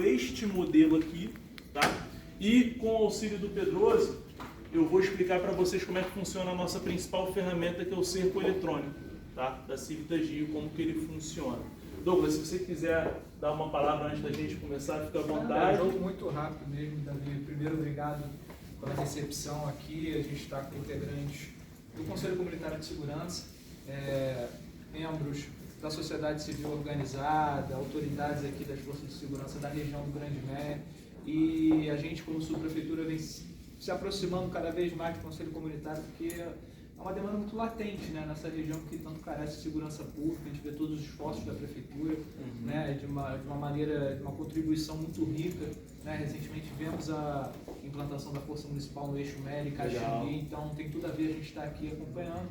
este modelo aqui, tá? E com o auxílio do Pedroso, eu vou explicar para vocês como é que funciona a nossa principal ferramenta, que é o cerco eletrônico, tá? Da Civitas Rio, como que ele funciona. Douglas, se você quiser dar uma palavra antes da gente começar, fica à vontade. É um jogo muito rápido mesmo, Davi. Primeiro, obrigado pela recepção aqui. A gente está com integrantes do Conselho Comunitário de Segurança, membros da sociedade civil organizada, autoridades aqui das forças de segurança da região do Grande Mé, e a gente, como subprefeitura, vem se aproximando cada vez mais do Conselho Comunitário, porque é uma demanda muito latente, né, nessa região que tanto carece de segurança pública. A gente vê todos os esforços da prefeitura, né, de uma maneira, de uma contribuição muito rica, né. Recentemente tivemos a implantação da Força Municipal no eixo Mé e Caxambi, então tem tudo a ver a gente estar aqui acompanhando,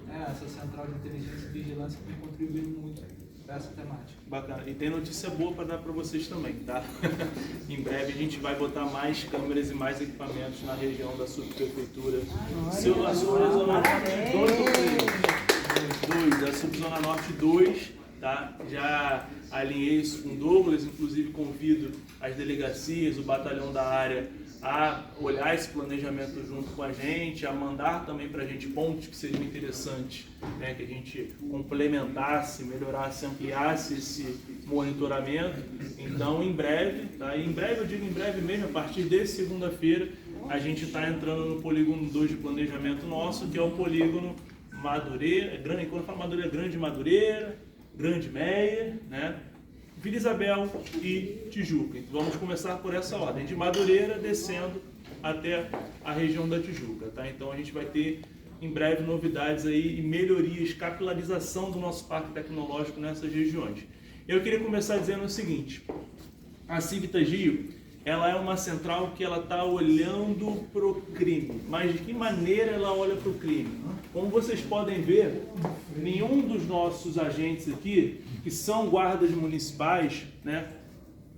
né, essa central de inteligência e vigilância que vem contribuindo muito para essa temática. Bacana. E tem notícia boa para dar para vocês também, tá? Em breve a gente vai botar mais câmeras e mais equipamentos na região da subprefeitura. A Subzona Norte 2 ou 3? 2. A Subzona Norte 2, tá? Já alinhei isso com o Douglas, inclusive convido as delegacias, o batalhão da área a olhar esse planejamento junto com a gente, a mandar também para a gente pontos que seriam interessantes, né, que a gente complementasse, melhorasse, ampliasse esse monitoramento. Então, em breve, tá? E em breve, eu digo em breve mesmo, a partir de segunda-feira, a gente está entrando no polígono 2 de planejamento nosso, que é o polígono Madureira, quando eu falo Madureira, Grande Madureira, Grande Meia, né? Vila Isabel e Tijuca. Então, vamos começar por essa ordem, de Madureira descendo até a região da Tijuca, tá? Então a gente vai ter em breve novidades aí e melhorias, capilarização do nosso parque tecnológico nessas regiões. Eu queria começar dizendo o seguinte: a Civitas Rio, ela é uma central que ela está olhando para o crime. Mas de que maneira ela olha para o crime? Como vocês podem ver, nenhum dos nossos agentes aqui, que são guardas municipais, né,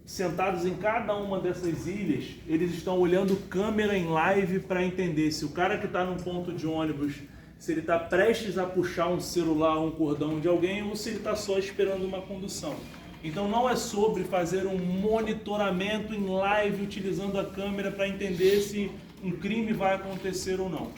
sentados em cada uma dessas ilhas, eles estão olhando câmera em live para entender se o cara que está num ponto de ônibus, se ele está prestes a puxar um celular ou um cordão de alguém, ou se ele está só esperando uma condução. Então não é sobre fazer um monitoramento em live utilizando a câmera para entender se um crime vai acontecer ou não.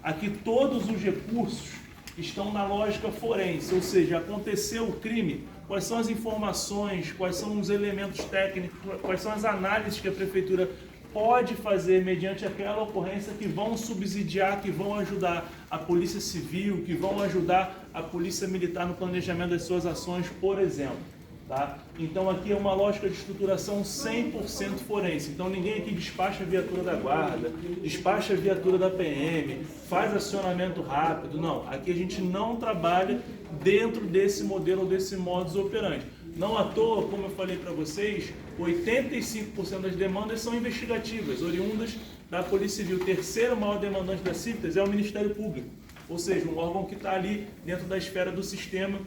Aqui todos os recursos estão na lógica forense, ou seja, aconteceu o crime, quais são as informações, quais são os elementos técnicos, quais são as análises que a prefeitura pode fazer mediante aquela ocorrência que vão subsidiar, que vão ajudar a Polícia Civil, que vão ajudar a Polícia Militar no planejamento das suas ações, por exemplo. Tá? Então aqui é uma lógica de estruturação 100% forense. Então ninguém aqui despacha a viatura da guarda, despacha a viatura da PM, faz acionamento rápido. Não, aqui a gente não trabalha dentro desse modelo, desse modus operandi. Não à toa, como eu falei para vocês, 85% das demandas são investigativas, oriundas da Polícia Civil. O terceiro maior demandante da Civitas é o Ministério Público, ou seja, um órgão que está ali dentro da esfera do sistema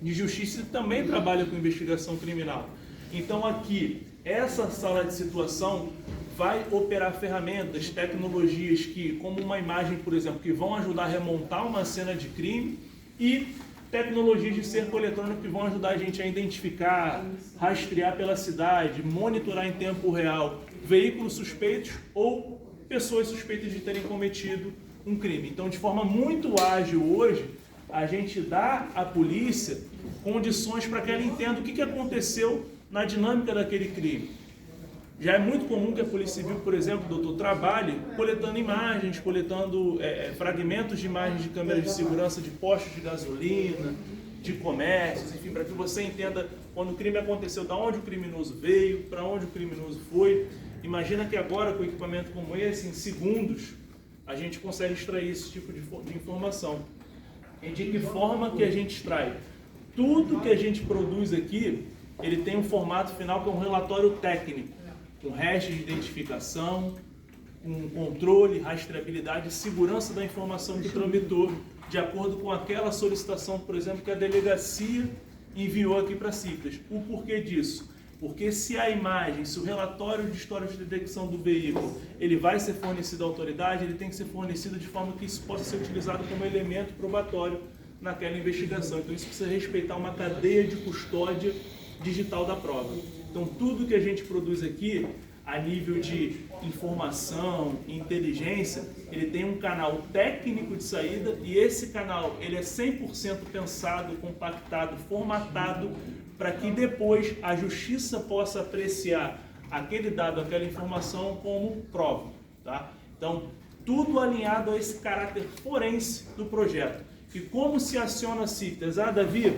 de justiça e também trabalha com investigação criminal. Então aqui, essa sala de situação vai operar ferramentas, tecnologias que, como uma imagem, por exemplo, que vão ajudar a remontar uma cena de crime, e tecnologias de cerco eletrônico que vão ajudar a gente a identificar, rastrear pela cidade, monitorar em tempo real veículos suspeitos ou pessoas suspeitas de terem cometido um crime. Então, de forma muito ágil hoje, a gente dá à polícia condições para que ela entenda o que aconteceu na dinâmica daquele crime. Já é muito comum que a Polícia Civil, por exemplo, doutor, trabalhe coletando imagens, coletando fragmentos de imagens de câmeras de segurança de postos de gasolina, de comércios, enfim, para que você entenda quando o crime aconteceu, de onde o criminoso veio, para onde o criminoso foi. Imagina que agora, com equipamento como esse, em segundos, a gente consegue extrair esse tipo de informação. E de que forma que a gente extrai? Tudo que a gente produz aqui, ele tem um formato final que é um relatório técnico, com hastes de identificação, com controle, rastreabilidade e segurança da informação que tramitou, de acordo com aquela solicitação, por exemplo, que a delegacia enviou aqui para a Civitas. O porquê disso? Porque se a imagem, se o relatório de história de detecção do veículo, ele vai ser fornecido à autoridade, ele tem que ser fornecido de forma que isso possa ser utilizado como elemento probatório naquela investigação. Então isso precisa respeitar uma cadeia de custódia digital da prova. Então, tudo que a gente produz aqui, a nível de informação, inteligência, ele tem um canal técnico de saída e esse canal ele é 100% pensado, compactado, formatado para que depois a justiça possa apreciar aquele dado, aquela informação como prova. Tá? Então, tudo alinhado a esse caráter forense do projeto. E como se aciona a CIFTAS? Ah, Davi,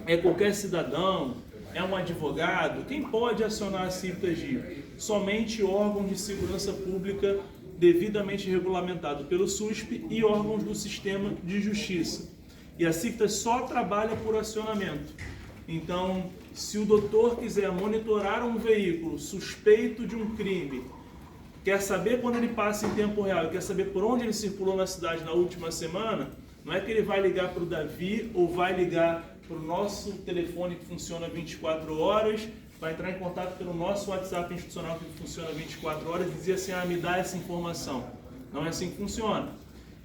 é qualquer cidadão, é um advogado, quem pode acionar a CIFTAS GIR? Somente órgãos de segurança pública devidamente regulamentado pelo SUSP e órgãos do sistema de justiça. E a CIFTAS só trabalha por acionamento. Então, se o doutor quiser monitorar um veículo suspeito de um crime, quer saber quando ele passa em tempo real, quer saber por onde ele circulou na cidade na última semana, não é que ele vai ligar para o Davi ou vai ligar para o nosso telefone que funciona 24 horas, vai entrar em contato pelo nosso WhatsApp institucional que funciona 24 horas e dizer assim, me dá essa informação. Não é assim que funciona.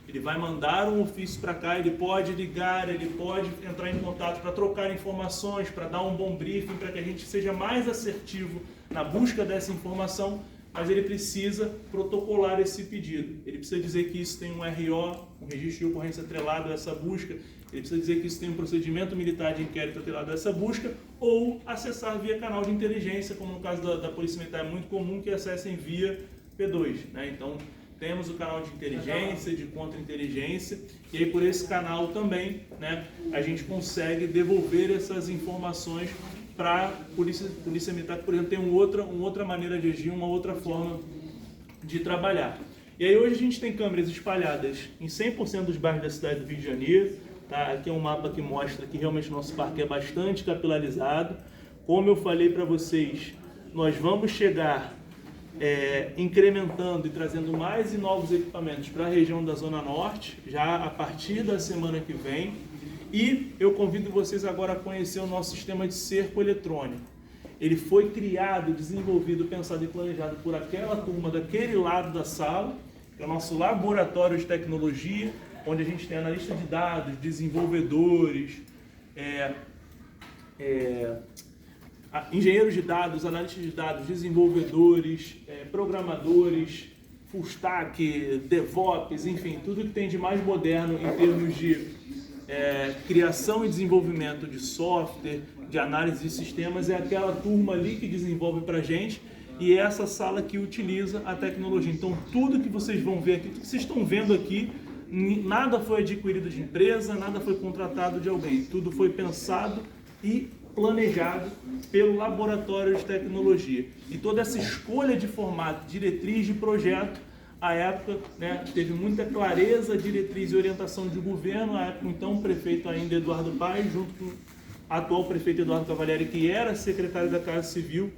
Ele vai mandar um ofício para cá, ele pode ligar, ele pode entrar em contato para trocar informações, para dar um bom briefing, para que a gente seja mais assertivo na busca dessa informação, mas ele precisa protocolar esse pedido. Ele precisa dizer que isso tem um RO, um registro de ocorrência atrelado a essa busca, ele precisa dizer que isso tem um procedimento militar de inquérito atrelado a essa busca, ou acessar via canal de inteligência, como no caso da Polícia Militar é muito comum que acessem via P2. Né? Então, temos o canal de inteligência, de contra-inteligência, e aí por esse canal também, né, a gente consegue devolver essas informações para a Polícia Militar, que, por exemplo, tem uma outra maneira de agir, uma outra forma de trabalhar. E aí hoje a gente tem câmeras espalhadas em 100% dos bairros da cidade do Rio de Janeiro. Tá? Aqui é um mapa que mostra que realmente nosso parque é bastante capilarizado. Como eu falei para vocês, nós vamos chegar incrementando e trazendo mais e novos equipamentos para a região da Zona Norte, já a partir da semana que vem. E eu convido vocês agora a conhecer o nosso sistema de cerco eletrônico. Ele foi criado, desenvolvido, pensado e planejado por aquela turma daquele lado da sala, que é o nosso laboratório de tecnologia, onde a gente tem analista de dados, desenvolvedores, engenheiros de dados, analistas de dados, desenvolvedores, programadores, full stack, DevOps, enfim, tudo que tem de mais moderno em termos de criação e desenvolvimento de software, de análise de sistemas, é aquela turma ali que desenvolve para a gente e é essa sala que utiliza a tecnologia. Então, tudo que vocês vão ver aqui, tudo que vocês estão vendo aqui, nada foi adquirido de empresa, nada foi contratado de alguém, tudo foi pensado e planejado pelo laboratório de tecnologia. E toda essa escolha de formato, diretriz de projeto, à época, né, teve muita clareza, diretriz e orientação de governo, à época então o prefeito ainda Eduardo Paes, junto com o atual prefeito Eduardo Cavalieri, que era secretário da Casa Civil,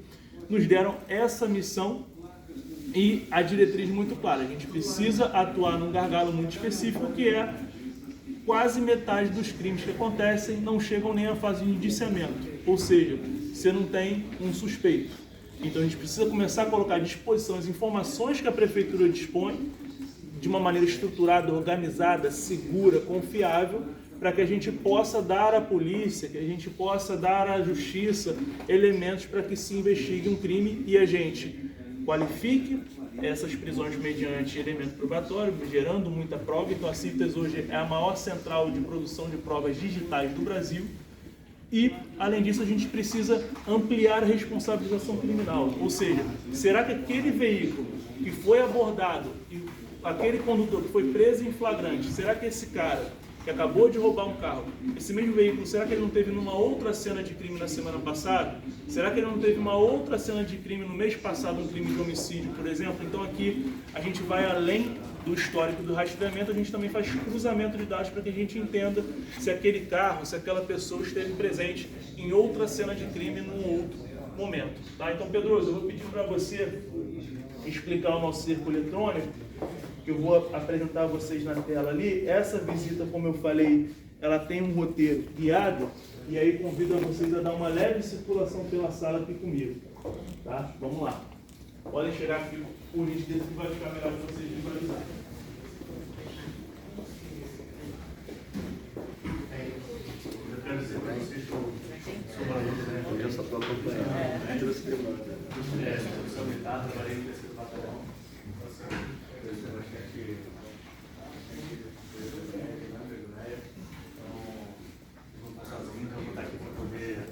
nos deram essa missão e a diretriz muito clara. A gente precisa atuar num gargalo muito específico, que é quase metade dos crimes que acontecem não chegam nem à fase de indiciamento, ou seja, você não tem um suspeito. Então a gente precisa começar a colocar à disposição as informações que a prefeitura dispõe de uma maneira estruturada, organizada, segura, confiável, para que a gente possa dar à polícia, que a gente possa dar à justiça elementos para que se investigue um crime e a gente qualifique essas prisões mediante elemento probatório, gerando muita prova. Então a CIFTAS hoje é a maior central de produção de provas digitais do Brasil. E, além disso, a gente precisa ampliar a responsabilização criminal. Ou seja, será que aquele veículo que foi abordado e aquele condutor que foi preso em flagrante, será que esse cara que acabou de roubar um carro, esse mesmo veículo, será que ele não teve numa outra cena de crime na semana passada? Será que ele não teve uma outra cena de crime no mês passado, um crime de homicídio, por exemplo? Então aqui a gente vai além do histórico do rastreamento, a gente também faz cruzamento de dados para que a gente entenda se aquele carro, se aquela pessoa esteve presente em outra cena de crime num outro momento. Tá? Então, Pedroso, eu vou pedir para você explicar o nosso cerco eletrônico, que eu vou apresentar a vocês na tela ali. Essa visita, como eu falei, ela tem um roteiro guiado, e aí convido a vocês a dar uma leve circulação pela sala aqui comigo. Tá? Vamos lá. Podem chegar aqui por gentileza que vai ficar melhor para vocês visualizarem. Eu quero dizer para vocês que eu sou barulho, né? estou acompanhando. Trouxe demanda. Sou militar, trabalhei no terceiro batalhão. Então, vou estar aqui para poder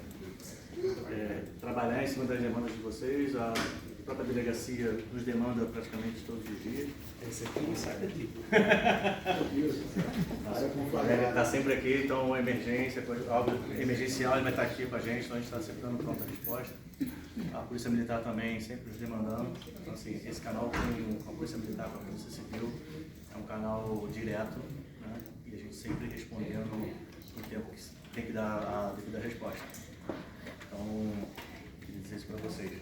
trabalhar em cima das demandas de vocês. A própria delegacia nos demanda praticamente todos os dias. Esse aqui não sai daqui. Ele está sempre aqui, então emergência, algo emergencial, ele vai estar aqui com a gente, então a gente está sempre dando pronta resposta. A Polícia Militar também sempre nos demandando. Então, assim, esse canal com a Polícia Militar, com a Polícia Civil, é um canal direto, né? E a gente sempre respondendo no tempo que tem que dar a devida resposta. Então, queria dizer isso para vocês.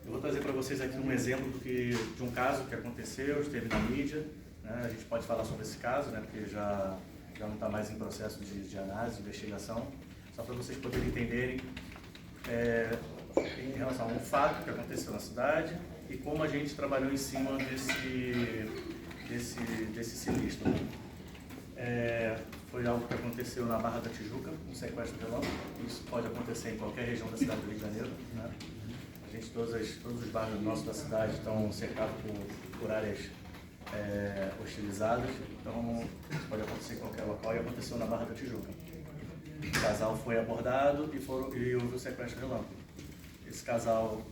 Eu vou trazer para vocês aqui um exemplo de um caso que aconteceu, esteve na mídia, né? A gente pode falar sobre esse caso, né? Porque já não está mais em processo de análise, de investigação, só para vocês poderem entenderem em relação a um fato que aconteceu na cidade e como a gente trabalhou em cima desse sinistro. Foi algo que aconteceu na Barra da Tijuca, um sequestro relâmpago. Isso pode acontecer em qualquer região da cidade do Rio de Janeiro, né? A gente, todos os bairros nossos da cidade estão cercados por áreas hostilizadas, então isso pode acontecer em qualquer local e aconteceu na Barra da Tijuca. O casal foi abordado e houve o sequestro relâmpago. Esse casal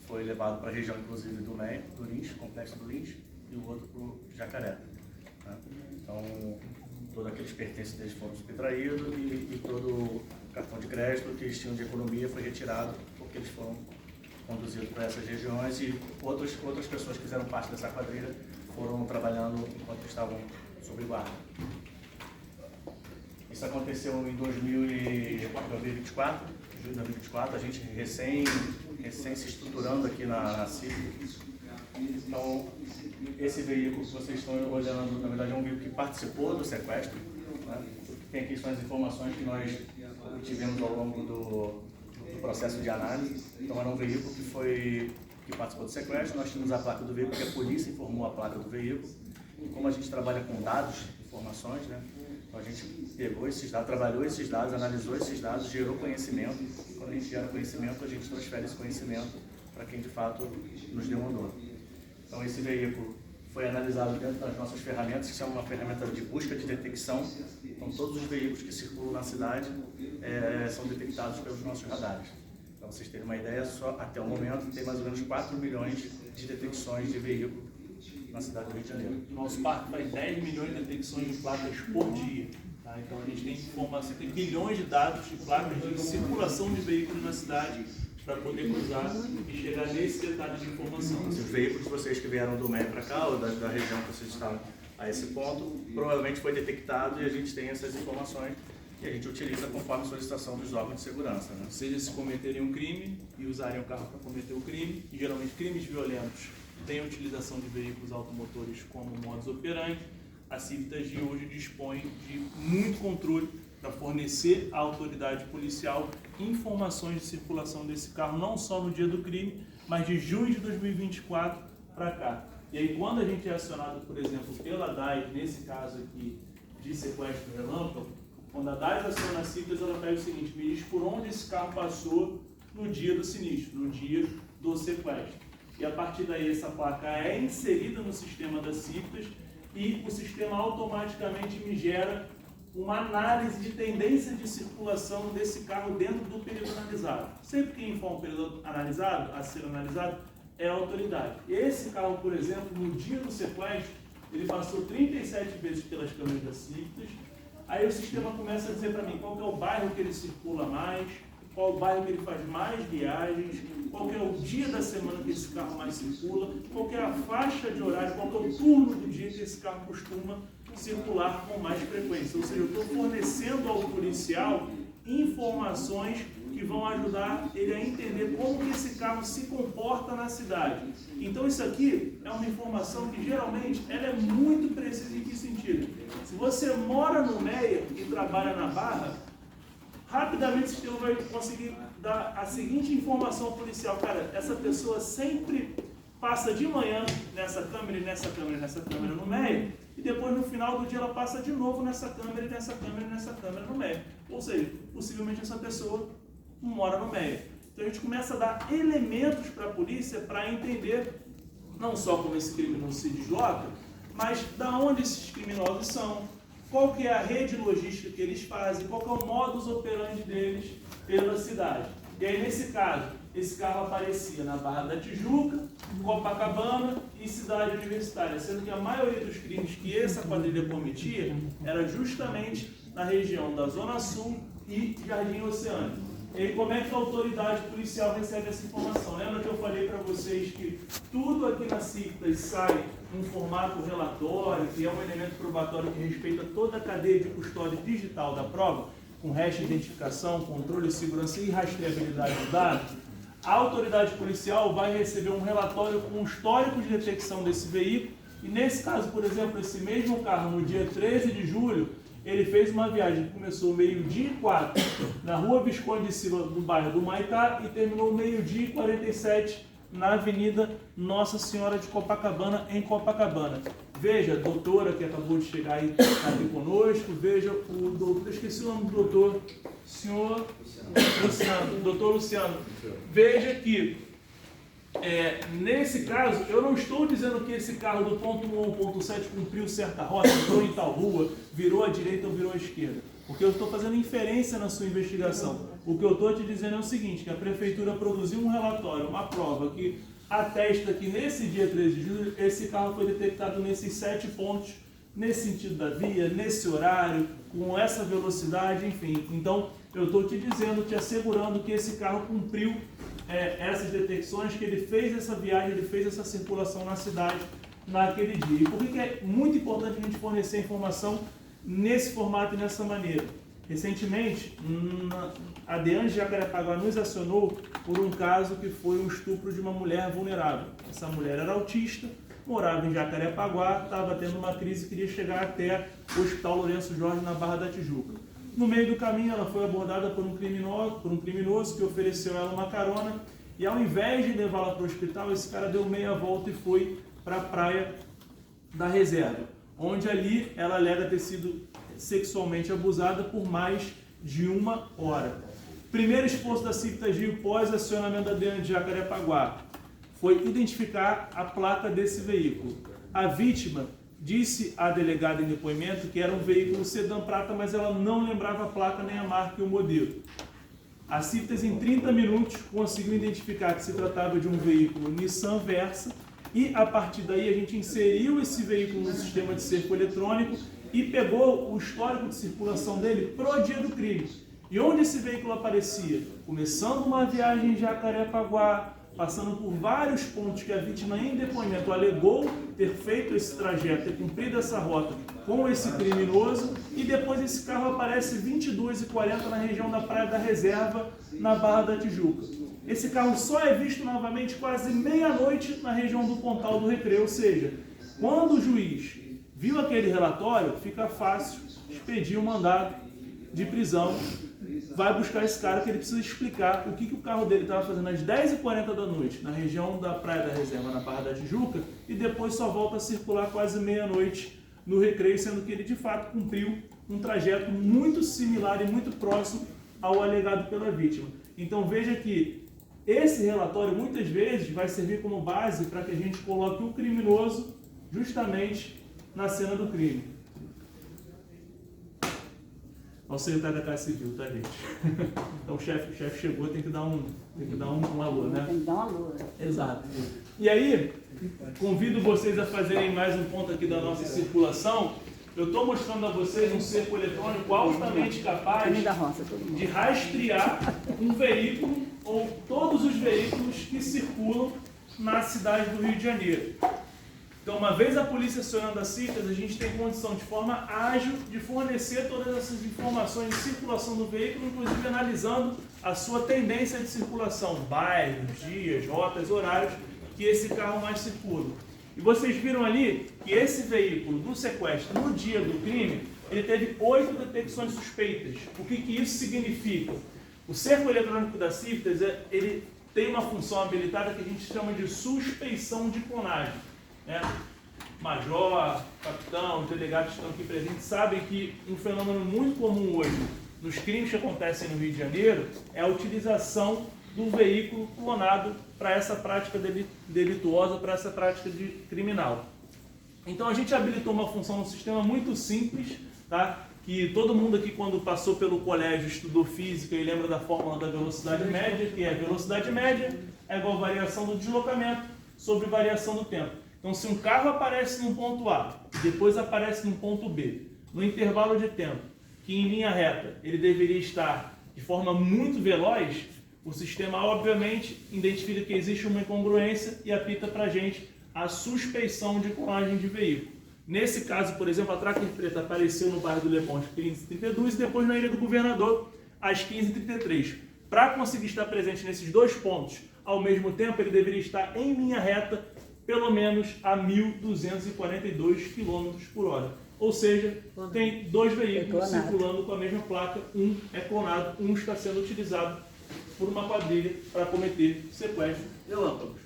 foi levado para a região, inclusive, do MEI, do Lins, complexo do Lins, e o outro para o Jacaré. Né? Então, todos aqueles pertences deles foram subtraídos e todo o cartão de crédito que eles tinham de economia foi retirado porque eles foram conduzidos para essas regiões e outras pessoas que fizeram parte dessa quadrilha foram trabalhando enquanto estavam sob guarda. Isso aconteceu em 2024, julho de 2024, a gente recém se estruturando aqui na CIP. Então, esse veículo que vocês estão olhando, na verdade, é um veículo que participou do sequestro. Né? O que tem aqui são as informações que nós tivemos ao longo do processo de análise. Então, era um veículo que participou do sequestro, nós tínhamos a placa do veículo, que a polícia informou a placa do veículo. E como a gente trabalha com dados, informações, né? Então, a gente pegou esses dados, trabalhou esses dados, analisou esses dados, gerou conhecimento. E quando a gente gera conhecimento, a gente transfere esse conhecimento para quem de fato nos demandou. Então, esse veículo foi analisado dentro das nossas ferramentas, que são uma ferramenta de busca de detecção. Então, todos os veículos que circulam na cidade são detectados pelos nossos radares. Para vocês terem uma ideia, só até o momento tem mais ou menos 4 milhões de detecções de veículo na cidade do Rio de Janeiro. Nosso parque faz 10 milhões de detecções de placas por dia. Tá? Então a gente tem informação, tem bilhões de dados de placas de circulação de veículos na cidade para poder cruzar e chegar nesse detalhe de informação. Os veículos de vocês que vieram do MEI para cá, ou da região que vocês estão a esse ponto, provavelmente foi detectado e a gente tem essas informações e a gente utiliza conforme a solicitação dos órgãos de segurança. Né? Seja se cometerem um crime e usarem o carro para cometer o crime, e geralmente crimes violentos têm a utilização de veículos automotores como modus operandi, a Civitas de hoje dispõe de muito controle para fornecer à autoridade policial informações de circulação desse carro, não só no dia do crime, mas de junho de 2024 para cá. E aí, quando a gente é acionado, por exemplo, pela DAIS, nesse caso aqui de sequestro relâmpago, quando a DAIS aciona a Civitas, ela pega o seguinte: me diz por onde esse carro passou no dia do sinistro, no dia do sequestro. E a partir daí, essa placa é inserida no sistema da Civitas e o sistema automaticamente me gera uma análise de tendência de circulação desse carro dentro do período analisado. Sempre que informa o período analisado, a ser analisado, é a autoridade. Esse carro, por exemplo, no dia do sequestro, ele passou 37 vezes pelas câmeras da Civitas. Aí o sistema começa a dizer para mim qual que é o bairro que ele circula mais, qual o bairro que ele faz mais viagens, qual que é o dia da semana que esse carro mais circula, qual que é a faixa de horário, qual que é o turno do dia que esse carro costuma circular com mais frequência. Ou seja, eu estou fornecendo ao policial informações que vão ajudar ele a entender como que esse carro se comporta na cidade. Então isso aqui é uma informação que geralmente ela é muito precisa. Em que sentido? Se você mora no Meia e trabalha na Barra, rapidamente o sistema vai conseguir dar a seguinte informação policial: cara, essa pessoa sempre passa de manhã nessa câmera e nessa câmera e nessa câmera no Meia, e depois no final do dia ela passa de novo nessa câmera e nessa câmera e nessa câmera no Meia. Ou seja, possivelmente essa pessoa mora no Meia. Então a gente começa a dar elementos para a polícia para entender não só como esse criminoso se desloca, mas da onde esses criminosos são, qual que é a rede logística que eles fazem, qual que é o modus operandi deles pela cidade. E aí, nesse caso, esse carro aparecia na Barra da Tijuca, Copacabana e Cidade Universitária, sendo que a maioria dos crimes que essa quadrilha cometia era justamente na região da Zona Sul e Jardim Oceânico. E aí, como é que a autoridade policial recebe essa informação? Lembra que eu falei para vocês que tudo aqui na CICTAS sai num formato relatório, que é um elemento probatório que respeita toda a cadeia de custódia digital da prova, com hash de identificação, controle de segurança e rastreabilidade dos dados? A autoridade policial vai receber um relatório com histórico de detecção desse veículo, e nesse caso, por exemplo, esse mesmo carro, no dia 13 de julho, ele fez uma viagem que começou meio-dia e 4 na Rua Visconde de Silva, no bairro do Maitá, e terminou meio-dia e 47 na Avenida Nossa Senhora de Copacabana, em Copacabana. Veja a doutora que acabou de chegar aí aqui conosco, veja o doutor, esqueci o nome do doutor, senhor Luciano, doutor Luciano. Veja que, nesse caso, eu não estou dizendo que esse carro do ponto 1 ao ponto 7 cumpriu certa rota, entrou em tal rua, virou à direita ou virou à esquerda. Porque eu estou fazendo inferência na sua investigação. O que eu estou te dizendo é o seguinte, que a prefeitura produziu um relatório, uma prova que atesta que nesse dia 13 de julho, esse carro foi detectado nesses 7 pontos, nesse sentido da via, nesse horário, com essa velocidade, enfim. Então, eu estou te dizendo, te assegurando que esse carro cumpriu essas detecções, que ele fez essa viagem, ele fez essa circulação na cidade naquele dia. E por que é muito importante a gente fornecer informação nesse formato e nessa maneira? Recentemente, a DEAN de Jacarepaguá nos acionou por um caso que foi um estupro de uma mulher vulnerável. Essa mulher era autista, morava em Jacarepaguá, estava tendo uma crise e queria chegar até o Hospital Lourenço Jorge, na Barra da Tijuca. No meio do caminho, ela foi abordada por um criminoso que ofereceu a ela uma carona, e ao invés de levá-la para o hospital, esse cara deu meia volta e foi para a praia da Reserva, onde ali ela alega ter sido sexualmente abusada por mais de 1 hora. Primeiro esforço da CICTAS Rio pós-acionamento da DEAN de Jacarepaguá foi identificar a placa desse veículo. A vítima disse à delegada em depoimento que era um veículo sedã prata, mas ela não lembrava a placa, nem a marca e o modelo. A CICTAS, em 30 minutos, conseguiu identificar que se tratava de um veículo Nissan Versa, e a partir daí a gente inseriu esse veículo no sistema de cerco eletrônico e pegou o histórico de circulação dele pro dia do crime. E onde esse veículo aparecia? Começando uma viagem em Jacarepaguá, passando por vários pontos que a vítima em depoimento alegou ter feito esse trajeto, ter cumprido essa rota com esse criminoso, e depois esse carro aparece 22h40 na região da Praia da Reserva, na Barra da Tijuca. Esse carro só é visto novamente quase meia-noite na região do Pontal do Recreio, ou seja, quando o juiz viu aquele relatório, fica fácil expedir um mandado de prisão, vai buscar esse cara que ele precisa explicar o que o carro dele estava fazendo às 10h40 da noite, na região da Praia da Reserva, na Barra da Tijuca, e depois só volta a circular quase meia-noite no Recreio, sendo que ele de fato cumpriu um trajeto muito similar e muito próximo ao alegado pela vítima. Então veja que esse relatório muitas vezes vai servir como base para que a gente coloque o criminoso justamente na cena do crime. Ao secretário da Casa Civil, tá, gente? Então o chefe chegou, tem que dar um alô, né? Tem que dar um alô. Exato. E aí, convido vocês a fazerem mais um ponto aqui da nossa circulação. Eu estou mostrando a vocês um cerco eletrônico altamente capaz de rastrear um veículo ou todos os veículos que circulam na cidade do Rio de Janeiro. Então, uma vez a polícia acionando a CICTAS, a gente tem condição de forma ágil de fornecer todas essas informações de circulação do veículo, inclusive analisando a sua tendência de circulação, bairros, dias, rotas, horários que esse carro mais circula. E vocês viram ali que esse veículo do sequestro, no dia do crime, ele teve 8 detecções suspeitas. O que isso significa? O cerco eletrônico da CICTAS, ele tem uma função habilitada que a gente chama de suspeição de clonagem. Major, capitão, os delegados que estão aqui presentes sabem que um fenômeno muito comum hoje nos crimes que acontecem no Rio de Janeiro é a utilização do veículo clonado para essa prática delituosa, para essa prática criminal. Então a gente habilitou uma função no sistema muito simples, tá? Que todo mundo aqui, quando passou pelo colégio, estudou física e lembra da fórmula da velocidade média, que é velocidade média é igual a variação do deslocamento sobre variação do tempo. Então, se um carro aparece num ponto A, depois aparece num ponto B, no intervalo de tempo, que em linha reta ele deveria estar de forma muito veloz, o sistema, obviamente, identifica que existe uma incongruência e apita para a gente a suspeição de clonagem de veículo. Nesse caso, por exemplo, a Tracker Preta apareceu no bairro do Leblon às 15h32 e depois na Ilha do Governador às 15h33. Para conseguir estar presente nesses dois pontos ao mesmo tempo, ele deveria estar em linha reta pelo menos a 1.242 km por hora. Ou seja, tem dois veículos circulando com a mesma placa, um é clonado, um está sendo utilizado por uma quadrilha para cometer sequestro relâmpagos.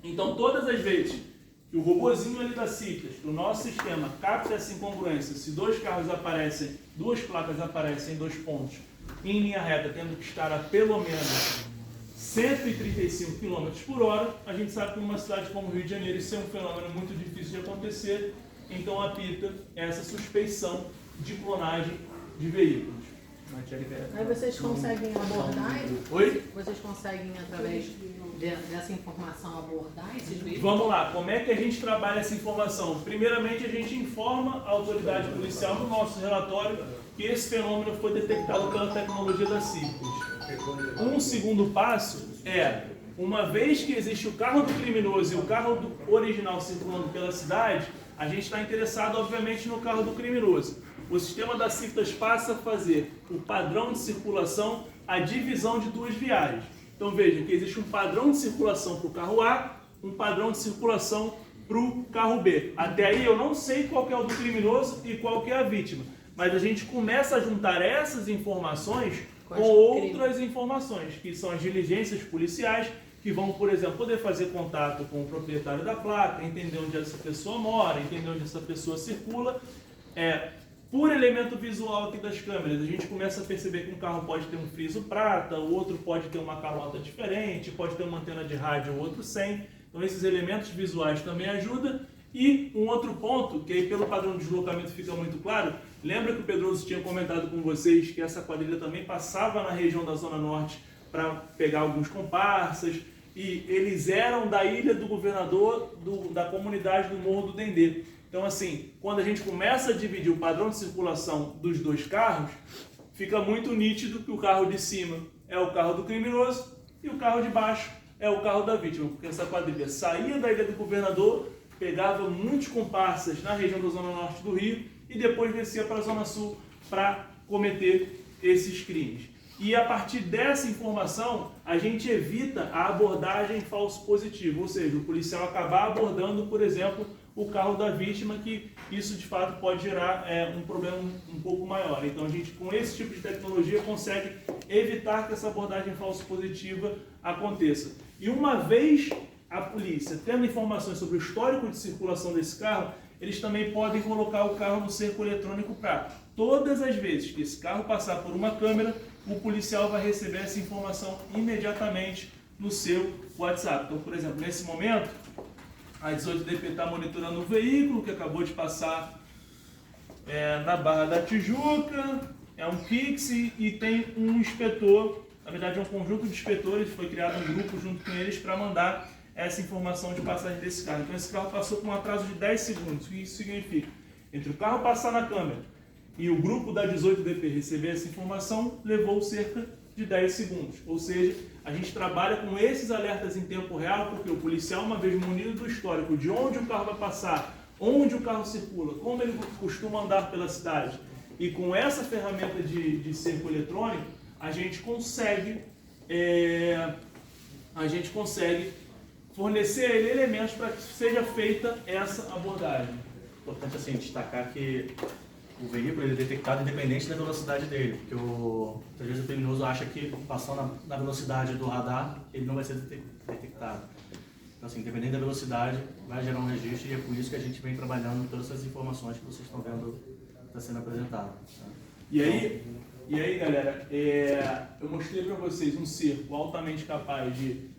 Então, todas as vezes que o robozinho ali da CITAS, do nosso sistema, capta essa incongruência, se dois carros aparecem, duas placas aparecem em dois pontos, em linha reta, tendo que estar a pelo menos 135 km por hora, a gente sabe que numa cidade como o Rio de Janeiro isso é um fenômeno muito difícil de acontecer, então apita essa suspeição de clonagem de veículos. Aí vocês conseguem abordar? Oi? Vocês conseguem, através dessa informação, abordar esses veículos? Vamos lá, como é que a gente trabalha essa informação? Primeiramente, a gente informa a autoridade policial no nosso relatório que esse fenômeno foi detectado pela tecnologia da CITAS. Um segundo passo é, uma vez que existe o carro do criminoso e o carro do original circulando pela cidade, a gente está interessado, obviamente, no carro do criminoso. O sistema da CITAS passa a fazer o padrão de circulação, a divisão de duas viagens. Então veja que existe um padrão de circulação para o carro A, um padrão de circulação para o carro B. Até aí eu não sei qual que é o do criminoso e qual que é a vítima, mas a gente começa a juntar essas informações com outras informações, que são as diligências policiais, que vão, por exemplo, poder fazer contato com o proprietário da placa, entender onde essa pessoa mora, entender onde essa pessoa circula. Por elemento visual aqui das câmeras, a gente começa a perceber que um carro pode ter um friso prata, o outro pode ter uma calota diferente, pode ter uma antena de rádio, o outro sem. Então esses elementos visuais também ajudam. E um outro ponto, que aí pelo padrão de deslocamento fica muito claro, lembra que o Pedroso tinha comentado com vocês que essa quadrilha também passava na região da Zona Norte para pegar alguns comparsas, e eles eram da Ilha do Governador, da comunidade do Morro do Dendê. Então, assim, quando a gente começa a dividir o padrão de circulação dos dois carros, fica muito nítido que o carro de cima é o carro do criminoso e o carro de baixo é o carro da vítima, porque essa quadrilha saía da Ilha do Governador, pegava muitos comparsas na região da Zona Norte do Rio e depois descia para a Zona Sul para cometer esses crimes. E a partir dessa informação, a gente evita a abordagem falso positivo, ou seja, o policial acabar abordando, por exemplo, o carro da vítima, que isso de fato pode gerar um problema um pouco maior. Então a gente, com esse tipo de tecnologia, consegue evitar que essa abordagem falso positiva aconteça. E uma vez a polícia tendo informações sobre o histórico de circulação desse carro, eles também podem colocar o carro no cerco eletrônico para todas as vezes que esse carro passar por uma câmera, o policial vai receber essa informação imediatamente no seu WhatsApp. Então, por exemplo, nesse momento, a 18DP está monitorando o veículo que acabou de passar na Barra da Tijuca, é um Pix e tem um inspetor, na verdade é um conjunto de inspetores, foi criado um grupo junto com eles para mandar essa informação de passagem desse carro. Então esse carro passou com um atraso de 10 segundos. O que isso significa? Entre o carro passar na câmera e o grupo da 18DP receber essa informação, levou cerca de 10 segundos. Ou seja, a gente trabalha com esses alertas em tempo real, porque o policial, uma vez munido do histórico de onde o carro vai passar, onde o carro circula, como ele costuma andar pela cidade, e com essa ferramenta de cerco eletrônico, a gente consegue fornecer a ele elementos para que seja feita essa abordagem. Importante assim destacar que o veículo ele é detectado independente da velocidade dele, porque às vezes o criminoso acha que passando na velocidade do radar ele não vai ser detectado. Então assim, independente da velocidade, vai gerar um registro e é por isso que a gente vem trabalhando em todas essas informações que vocês estão vendo está sendo apresentado. Tá? E aí, E aí, galera, eu mostrei para vocês um cerco altamente capaz de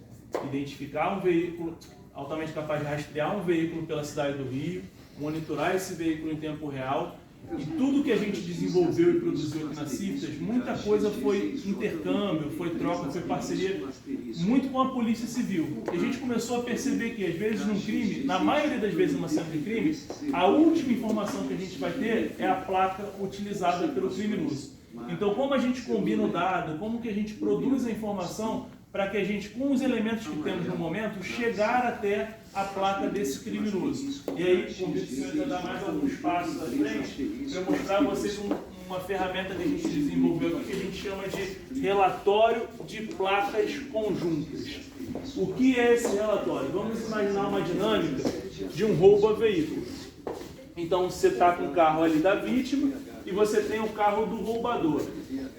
identificar um veículo, altamente capaz de rastrear um veículo pela cidade do Rio, monitorar esse veículo em tempo real. E tudo que a gente desenvolveu e produziu aqui na Ciftas, muita coisa foi intercâmbio, foi troca, foi parceria, muito com a Polícia Civil. E a gente começou a perceber que, às vezes, num crime, na maioria das vezes numa cena de crime, a última informação que a gente vai ter é a placa utilizada pelo criminoso. Então, como a gente combina o dado, como que a gente produz a informação para que a gente, com os elementos que temos no momento, chegar até a placa desse criminoso. E aí, convido os senhores a dar mais alguns passos à frente para eu mostrar a vocês uma ferramenta que a gente desenvolveu aqui, que a gente chama de relatório de placas conjuntas. O que é esse relatório? Vamos imaginar uma dinâmica de um roubo a veículo. Então, você está com o carro ali da vítima e você tem o carro do roubador.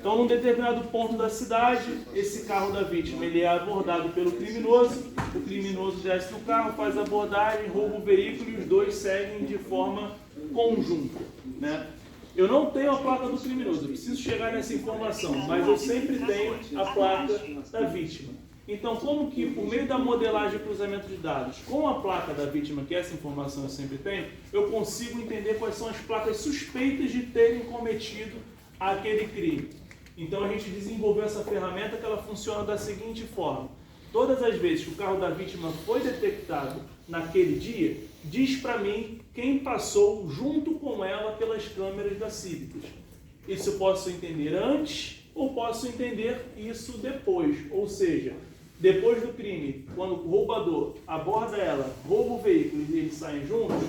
Então, num determinado ponto da cidade, esse carro da vítima ele é abordado pelo criminoso, o criminoso desce do carro, faz a abordagem, rouba o veículo e os dois seguem de forma conjunta, né? Eu não tenho a placa do criminoso, eu preciso chegar nessa informação, mas eu sempre tenho a placa da vítima. Então, como que, por meio da modelagem e cruzamento de dados, com a placa da vítima, que essa informação eu sempre tenho, eu consigo entender quais são as placas suspeitas de terem cometido aquele crime. Então, a gente desenvolveu essa ferramenta que ela funciona da seguinte forma. Todas as vezes que o carro da vítima foi detectado naquele dia, diz para mim quem passou junto com ela pelas câmeras da Cívitas. Isso eu posso entender antes ou posso entender isso depois. Ou seja, depois do crime, quando o roubador aborda ela, rouba o veículo e eles saem juntos,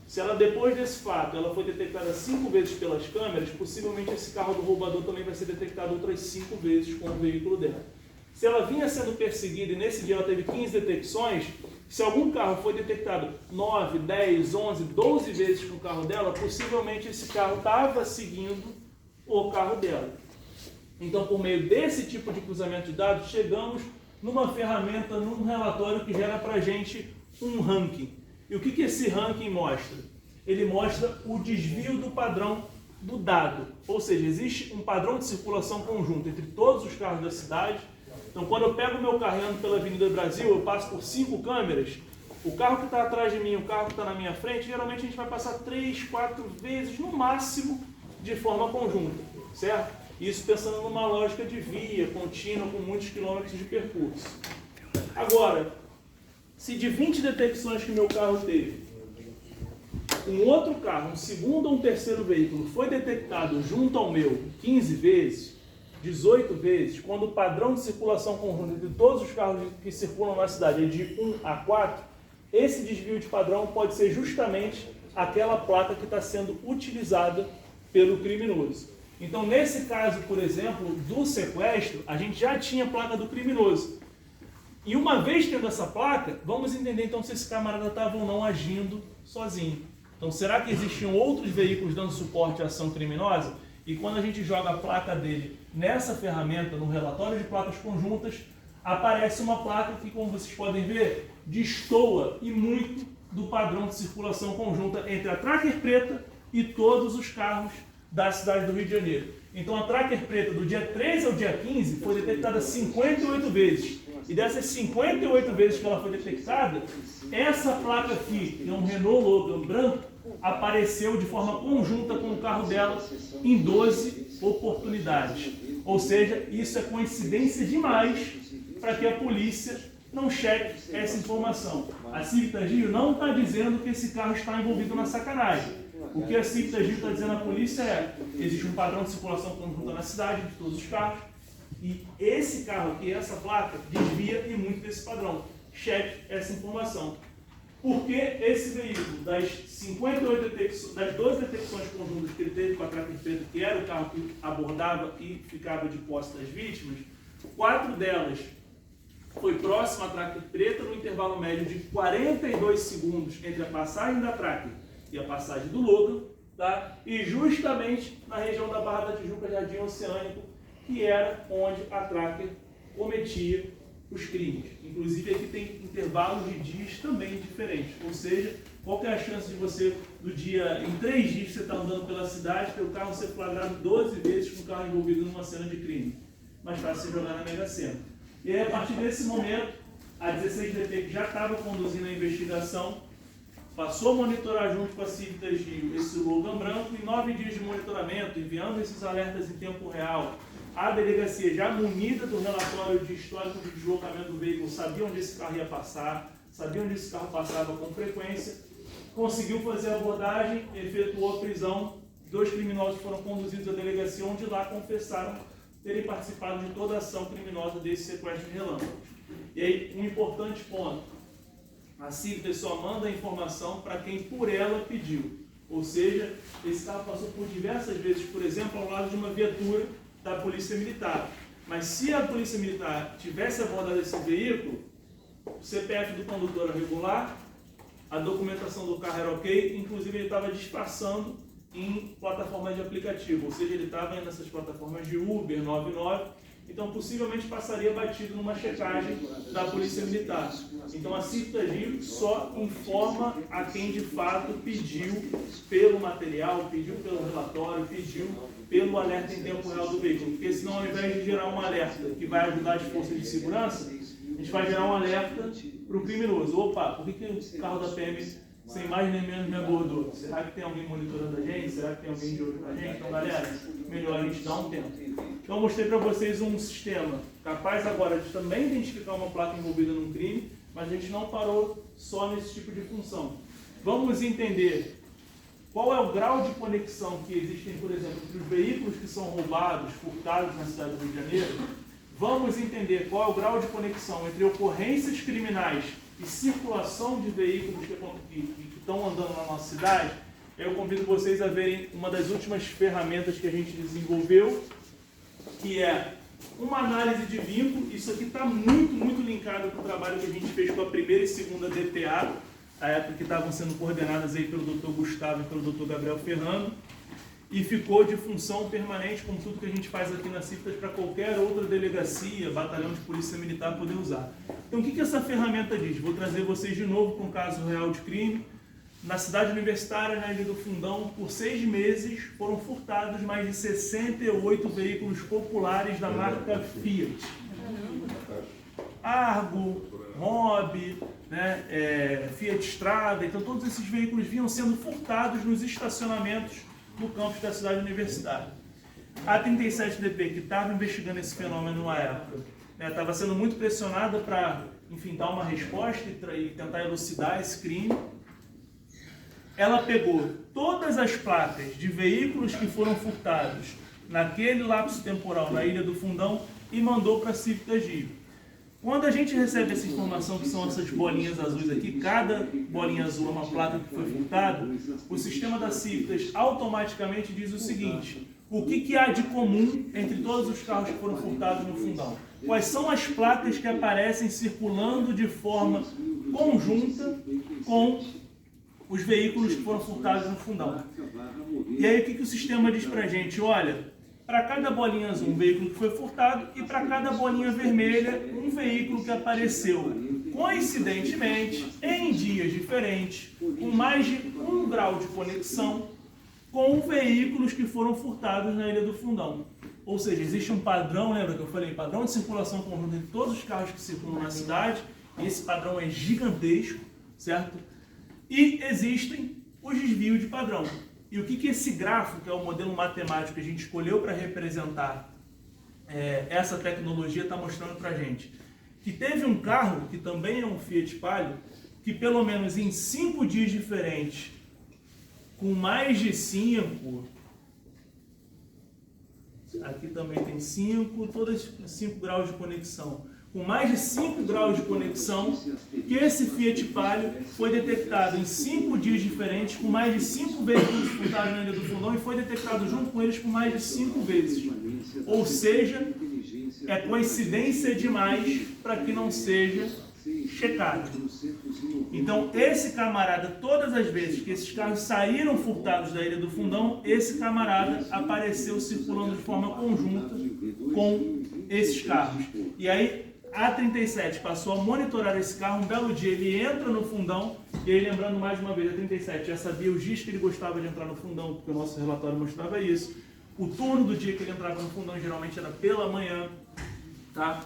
se ela depois desse fato ela foi detectada 5 vezes pelas câmeras, possivelmente esse carro do roubador também vai ser detectado outras 5 vezes com o veículo dela. Se ela vinha sendo perseguida e nesse dia ela teve 15 detecções, se algum carro foi detectado 9, 10, 11, 12 vezes com o carro dela, possivelmente esse carro estava seguindo o carro dela. Então, por meio desse tipo de cruzamento de dados, chegamos numa ferramenta, num relatório que gera para a gente um ranking. E o que esse ranking mostra? Ele mostra o desvio do padrão do dado. Ou seja, existe um padrão de circulação conjunto entre todos os carros da cidade. Então, quando eu pego o meu carro e ando pela Avenida Brasil, eu passo por 5 câmeras. O carro que está atrás de mim, o carro que está na minha frente, geralmente a gente vai passar 3, 4 vezes, no máximo, de forma conjunta, certo? Isso pensando numa lógica de via contínua com muitos quilômetros de percurso. Agora, se de 20 detecções que meu carro teve, um outro carro, um segundo ou um terceiro veículo foi detectado junto ao meu 15 vezes, 18 vezes, quando o padrão de circulação conjunta entre todos os carros que circulam na cidade é de 1 a 4, esse desvio de padrão pode ser justamente aquela placa que está sendo utilizada pelo criminoso. Então, nesse caso, por exemplo, do sequestro, a gente já tinha a placa do criminoso. E uma vez tendo essa placa, vamos entender então se esse camarada estava ou não agindo sozinho. Então, será que existiam outros veículos dando suporte à ação criminosa? E quando a gente joga a placa dele nessa ferramenta, no relatório de placas conjuntas, aparece uma placa que, como vocês podem ver, destoa e muito do padrão de circulação conjunta entre a Tracker preta e todos os carros da cidade do Rio de Janeiro. Então, a Tracker preta do dia 13 ao dia 15 foi detectada 58 vezes. E dessas 58 vezes que ela foi detectada, essa placa aqui, que é um Renault Logan branco, apareceu de forma conjunta com o carro dela em 12 oportunidades. Ou seja, isso é coincidência demais para que a polícia não cheque essa informação. A Cívitas Rio não está dizendo que esse carro está envolvido na sacanagem. O que a Cívitas Rio está dizendo à polícia é: existe um padrão de circulação conjunta na cidade de todos os carros, e esse carro aqui, essa placa, desvia e muito desse padrão. Cheque essa informação. Porque esse veículo, das 58 detecções, das 12 detecções conjuntas que ele teve com a Tracker preta, que era o carro que abordava e ficava de posse das vítimas, 4 delas foi próximo à Tracker preta, no intervalo médio de 42 segundos entre a passagem da Tracker e a passagem do Logan, tá? E justamente na região da Barra da Tijuca, Jardim Oceânico, que era onde a Tracker cometia os crimes. Inclusive aqui tem intervalos de dias também diferentes, ou seja, qual que é a chance de você, em 3 dias que você está andando pela cidade, ter o carro ser flagrado 12 vezes com o carro envolvido numa cena de crime? Mais fácil você jogar na Mega Sena. E aí, a partir desse momento, a 16DP, que já estava conduzindo a investigação, passou a monitorar junto com a Civitas Rio esse Logan branco e 9 dias de monitoramento, enviando esses alertas em tempo real. A delegacia, já munida do relatório de histórico de deslocamento do veículo, sabia onde esse carro ia passar, sabia onde esse carro passava com frequência, conseguiu fazer a abordagem, efetuou a prisão. 2 criminosos foram conduzidos à delegacia, onde lá confessaram terem participado de toda a ação criminosa desse sequestro de relâmpagos. E aí, um importante ponto: a Civitas só manda a informação para quem por ela pediu. Ou seja, esse carro passou por diversas vezes, por exemplo, ao lado de uma viatura da Polícia Militar. Mas se a Polícia Militar tivesse abordado esse veículo, o CPF do condutor era regular, a documentação do carro era ok, inclusive ele estava disfarçando em plataformas de aplicativo, ou seja, ele estava nessas plataformas de Uber, 99, então possivelmente passaria batido numa checagem da Polícia Militar. Então a Civitas Rio só informa a quem de fato pediu pelo material, pediu pelo relatório, pediu pelo alerta em tempo real do veículo, porque senão, ao invés de gerar um alerta que vai ajudar as forças de segurança, a gente vai gerar um alerta para o criminoso. Opa, por que o carro da PM, sem mais nem menos, me abordou? Será que tem alguém monitorando a gente? Será que tem alguém de olho na gente? Então, galera, melhor a gente dar um tempo. Então, eu mostrei para vocês um sistema capaz agora de também identificar uma placa envolvida num crime, mas a gente não parou só nesse tipo de função. Vamos entender qual é o grau de conexão que existem, por exemplo, entre os veículos que são roubados, furtados na cidade do Rio de Janeiro. Vamos entender qual é o grau de conexão entre ocorrências criminais e circulação de veículos que estão andando na nossa cidade. Eu convido vocês a verem uma das últimas ferramentas que a gente desenvolveu, que é uma análise de vínculo. Isso aqui está muito linkado com o trabalho que a gente fez com a primeira e segunda DPA, a época que estavam sendo coordenadas aí pelo Dr. Gustavo e pelo Dr. Gabriel Ferrando, e ficou de função permanente, como tudo que a gente faz aqui na Civitas, para qualquer outra delegacia, batalhão de polícia militar poder usar. Então, o que essa ferramenta diz? Vou trazer vocês de novo para um caso real de crime. Na cidade universitária, na Ilha do Fundão, por 6 meses, foram furtados mais de 68 veículos populares da marca Fiat. Argo, Mobi, Fiat Strada, então todos esses veículos vinham sendo furtados nos estacionamentos no campus da cidade universitária. A 37DP, que estava investigando esse fenômeno numa época, estava sendo muito pressionada para, enfim, dar uma resposta e tentar elucidar esse crime. Ela pegou todas as placas de veículos que foram furtados naquele lapso temporal na Ilha do Fundão e mandou para a Civitas Rio. Quando a gente recebe essa informação, que são essas bolinhas azuis aqui, cada bolinha azul é uma placa que foi furtada, o sistema da Civitas automaticamente diz o seguinte: o que há de comum entre todos os carros que foram furtados no Fundão? Quais são as placas que aparecem circulando de forma conjunta com os veículos que foram furtados no Fundão? E aí o que o sistema diz pra gente? Olha, para cada bolinha azul, um veículo que foi furtado, e para cada bolinha vermelha, um veículo que apareceu coincidentemente, em dias diferentes, com mais de 1 grau de conexão com veículos que foram furtados na Ilha do Fundão. Ou seja, existe um padrão, lembra que eu falei, padrão de circulação conjunta entre todos os carros que circulam na cidade, e esse padrão é gigantesco, certo? E existem os desvios de padrão. E o que esse gráfico, que é o modelo matemático que a gente escolheu para representar essa tecnologia, está mostrando para a gente? Que teve um carro, que também é um Fiat Palio, que pelo menos em 5 dias diferentes, com mais de 5, aqui também tem 5, todas 5 graus de conexão, com mais de 5 graus de conexão, que esse Fiat Palio foi detectado em 5 dias diferentes, com mais de 5 veículos furtados na Ilha do Fundão, e foi detectado junto com eles por mais de 5 vezes. Ou seja, é coincidência demais para que não seja checado. Então, esse camarada, todas as vezes que esses carros saíram furtados da Ilha do Fundão, esse camarada apareceu circulando de forma conjunta com esses carros. E aí, A 37 passou a monitorar esse carro. Um belo dia ele entra no fundão, e aí, lembrando mais uma vez, a 37 já sabia os dias que ele gostava de entrar no fundão, porque o nosso relatório mostrava isso. O turno do dia que ele entrava no fundão geralmente era pela manhã, tá?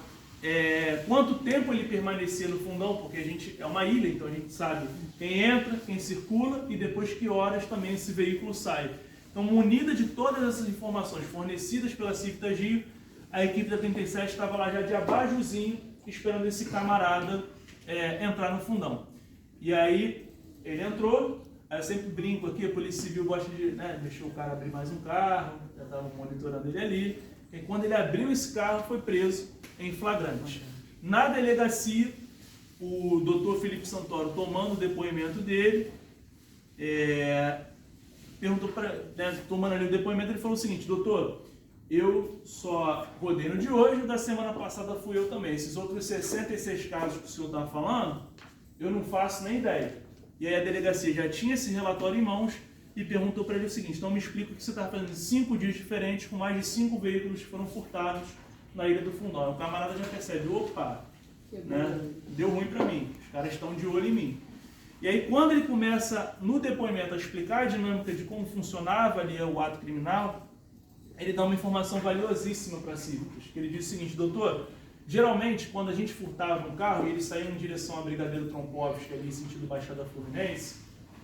Quanto tempo ele permanecia no fundão, porque a gente é uma ilha, então a gente sabe quem entra, quem circula e depois que horas também esse veículo sai. Então, munida de todas essas informações fornecidas pela Civitagio, a equipe da 37 estava lá já de abajuzinho, esperando esse camarada entrar no fundão. E aí, ele entrou, aí eu sempre brinco aqui, a Polícia Civil gosta de deixar o cara abrir mais um carro, já estava monitorando ele ali, e quando ele abriu esse carro, foi preso em flagrante. Na delegacia, o doutor Felipe Santoro, tomando o depoimento dele, perguntou tomando ali o depoimento, ele falou o seguinte: doutor, eu só rodei no de hoje, o da semana passada fui eu também. Esses outros 66 casos que o senhor está falando, eu não faço nem ideia. E aí a delegacia já tinha esse relatório em mãos e perguntou para ele o seguinte: então me explica o que você está fazendo em 5 dias diferentes, com mais de 5 veículos que foram furtados na Ilha do Fundão. O camarada já percebe, opa, deu ruim para mim, os caras estão de olho em mim. E aí, quando ele começa no depoimento a explicar a dinâmica de como funcionava ali o ato criminal, ele dá uma informação valiosíssima para a Cívitas, que ele diz o seguinte: doutor, geralmente quando a gente furtava um carro e ele saía em direção a Brigadeiro Trompovski, ali em sentido Baixada Fluminense,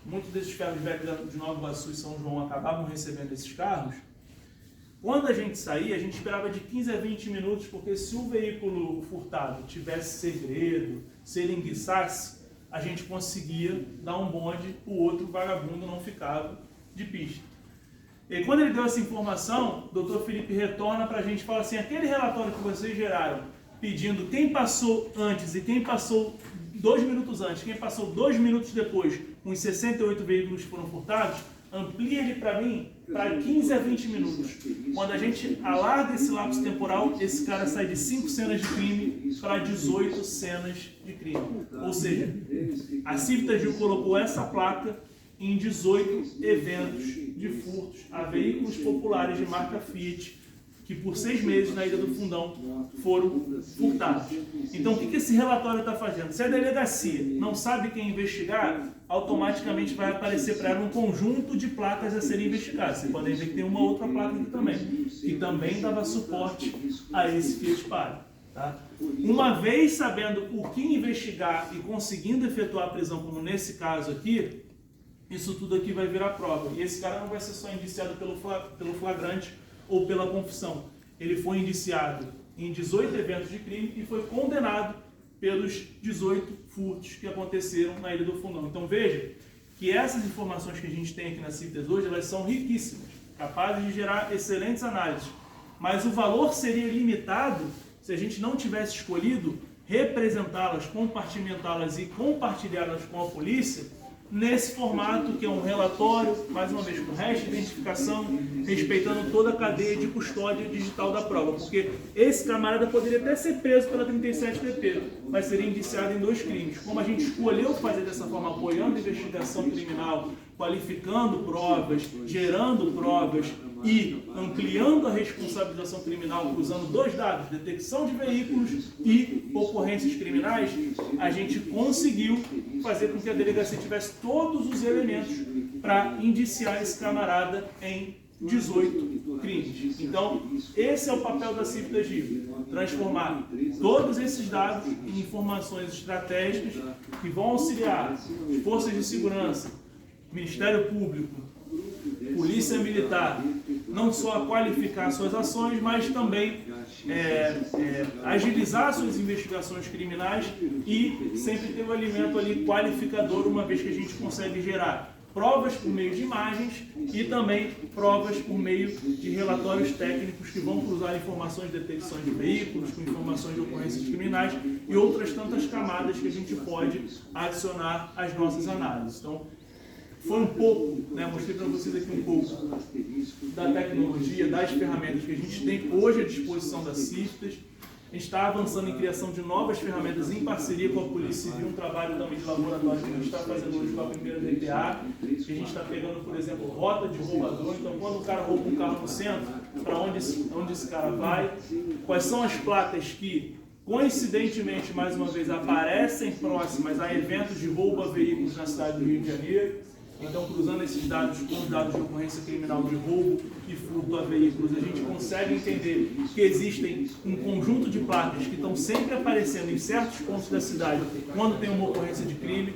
muitos desses carros velhos de Nova Iguaçu e São João acabavam recebendo esses carros. Quando a gente saía, a gente esperava de 15 a 20 minutos, porque se o veículo furtado tivesse segredo, se ele enguiçasse, a gente conseguia dar um bonde, o outro vagabundo não ficava de pista. E aí, quando ele deu essa informação, o doutor Felipe retorna para a gente e fala assim: aquele relatório que vocês geraram, pedindo quem passou antes e quem passou 2 minutos antes, quem passou 2 minutos depois, com os 68 veículos que foram furtados, amplia ele para mim para 15 a 20 minutos. Quando a gente alarga esse lapso temporal, esse cara sai de 5 cenas de crime para 18 cenas de crime. Ou seja, a Civitagio colocou essa placa em 18 eventos de furtos a veículos populares de marca Fiat, que por 6 meses na Ilha do Fundão foram furtados. Então, o que esse relatório está fazendo? Se a delegacia não sabe quem investigar, automaticamente vai aparecer para ela um conjunto de placas a serem investigadas. Vocês podem ver que tem uma outra placa aqui também, que também dava suporte a esse Fiat Palio. Tá? Uma vez sabendo o que investigar e conseguindo efetuar a prisão, como nesse caso aqui, isso tudo aqui vai virar prova. E esse cara não vai ser só indiciado pelo flagrante ou pela confissão. Ele foi indiciado em 18 eventos de crime e foi condenado pelos 18 furtos que aconteceram na Ilha do Fundão. Então veja que essas informações que a gente tem aqui na Cívitas hoje, elas são riquíssimas, capazes de gerar excelentes análises. Mas o valor seria limitado se a gente não tivesse escolhido representá-las, compartimentá-las e compartilhá-las com a polícia nesse formato que é um relatório, mais uma vez, com resto de identificação, respeitando toda a cadeia de custódia digital da prova, porque esse camarada poderia até ser preso pela 37DP, mas seria indiciado em 2 crimes. Como a gente escolheu fazer dessa forma, apoiando a investigação criminal, qualificando provas, gerando provas e ampliando a responsabilização criminal usando 2 dados, detecção de veículos e ocorrências criminais, a gente conseguiu fazer com que a delegacia tivesse todos os elementos para indiciar esse camarada em 18 crimes. Então, esse é o papel da Civitagio, transformar todos esses dados em informações estratégicas que vão auxiliar as forças de segurança, Ministério Público, Polícia Militar, não só a qualificar suas ações, mas também agilizar suas investigações criminais e sempre ter um elemento ali qualificador, uma vez que a gente consegue gerar provas por meio de imagens e também provas por meio de relatórios técnicos que vão cruzar informações de detecção de veículos, com informações de ocorrências criminais e outras tantas camadas que a gente pode adicionar às nossas análises. Então, foi um pouco, mostrei para vocês aqui um pouco da tecnologia, das ferramentas que a gente tem hoje à disposição da Cívitas. A gente está avançando em criação de novas ferramentas em parceria com a Polícia Civil, um trabalho também de laboratório que a gente está fazendo hoje com a primeira DPA, que a gente está pegando, por exemplo, rota de roubador. Então, quando o cara rouba um carro no centro, para onde esse cara vai, quais são as placas que coincidentemente, mais uma vez, aparecem próximas a eventos de roubo a veículos na cidade do Rio de Janeiro. Então, cruzando esses dados com os dados de ocorrência criminal de roubo e furto a veículos, a gente consegue entender que existem um conjunto de placas que estão sempre aparecendo em certos pontos da cidade quando tem uma ocorrência de crime.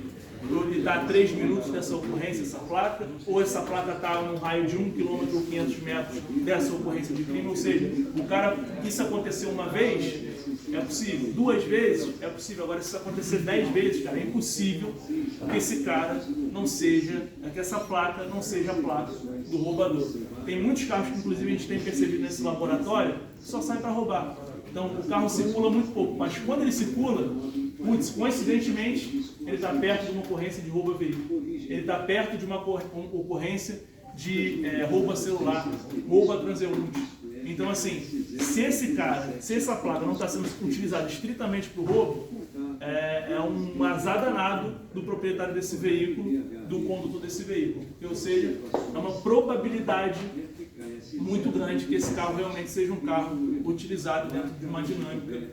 Ele dá 3 minutos dessa ocorrência, essa placa, ou essa placa está num raio de 1 km ou 500 metros dessa ocorrência de crime, ou seja, o cara, isso aconteceu uma vez, é possível, 2 vezes, é possível, agora se isso acontecer 10 vezes, cara, é impossível que esse cara não seja, que essa placa não seja a placa do roubador. Tem muitos carros que inclusive a gente tem percebido nesse laboratório, que só saem para roubar. Então o carro circula muito pouco, mas quando ele circula, coincidentemente, ele está perto de uma ocorrência de roubo a veículo. Ele está perto de uma ocorrência de roubo a celular, roubo a transeunte. Então, assim, se essa placa não está sendo utilizada estritamente para o roubo, é um azar danado do proprietário desse veículo, do condutor desse veículo. Ou seja, é uma probabilidade muito grande que esse carro realmente seja um carro utilizado dentro de uma dinâmica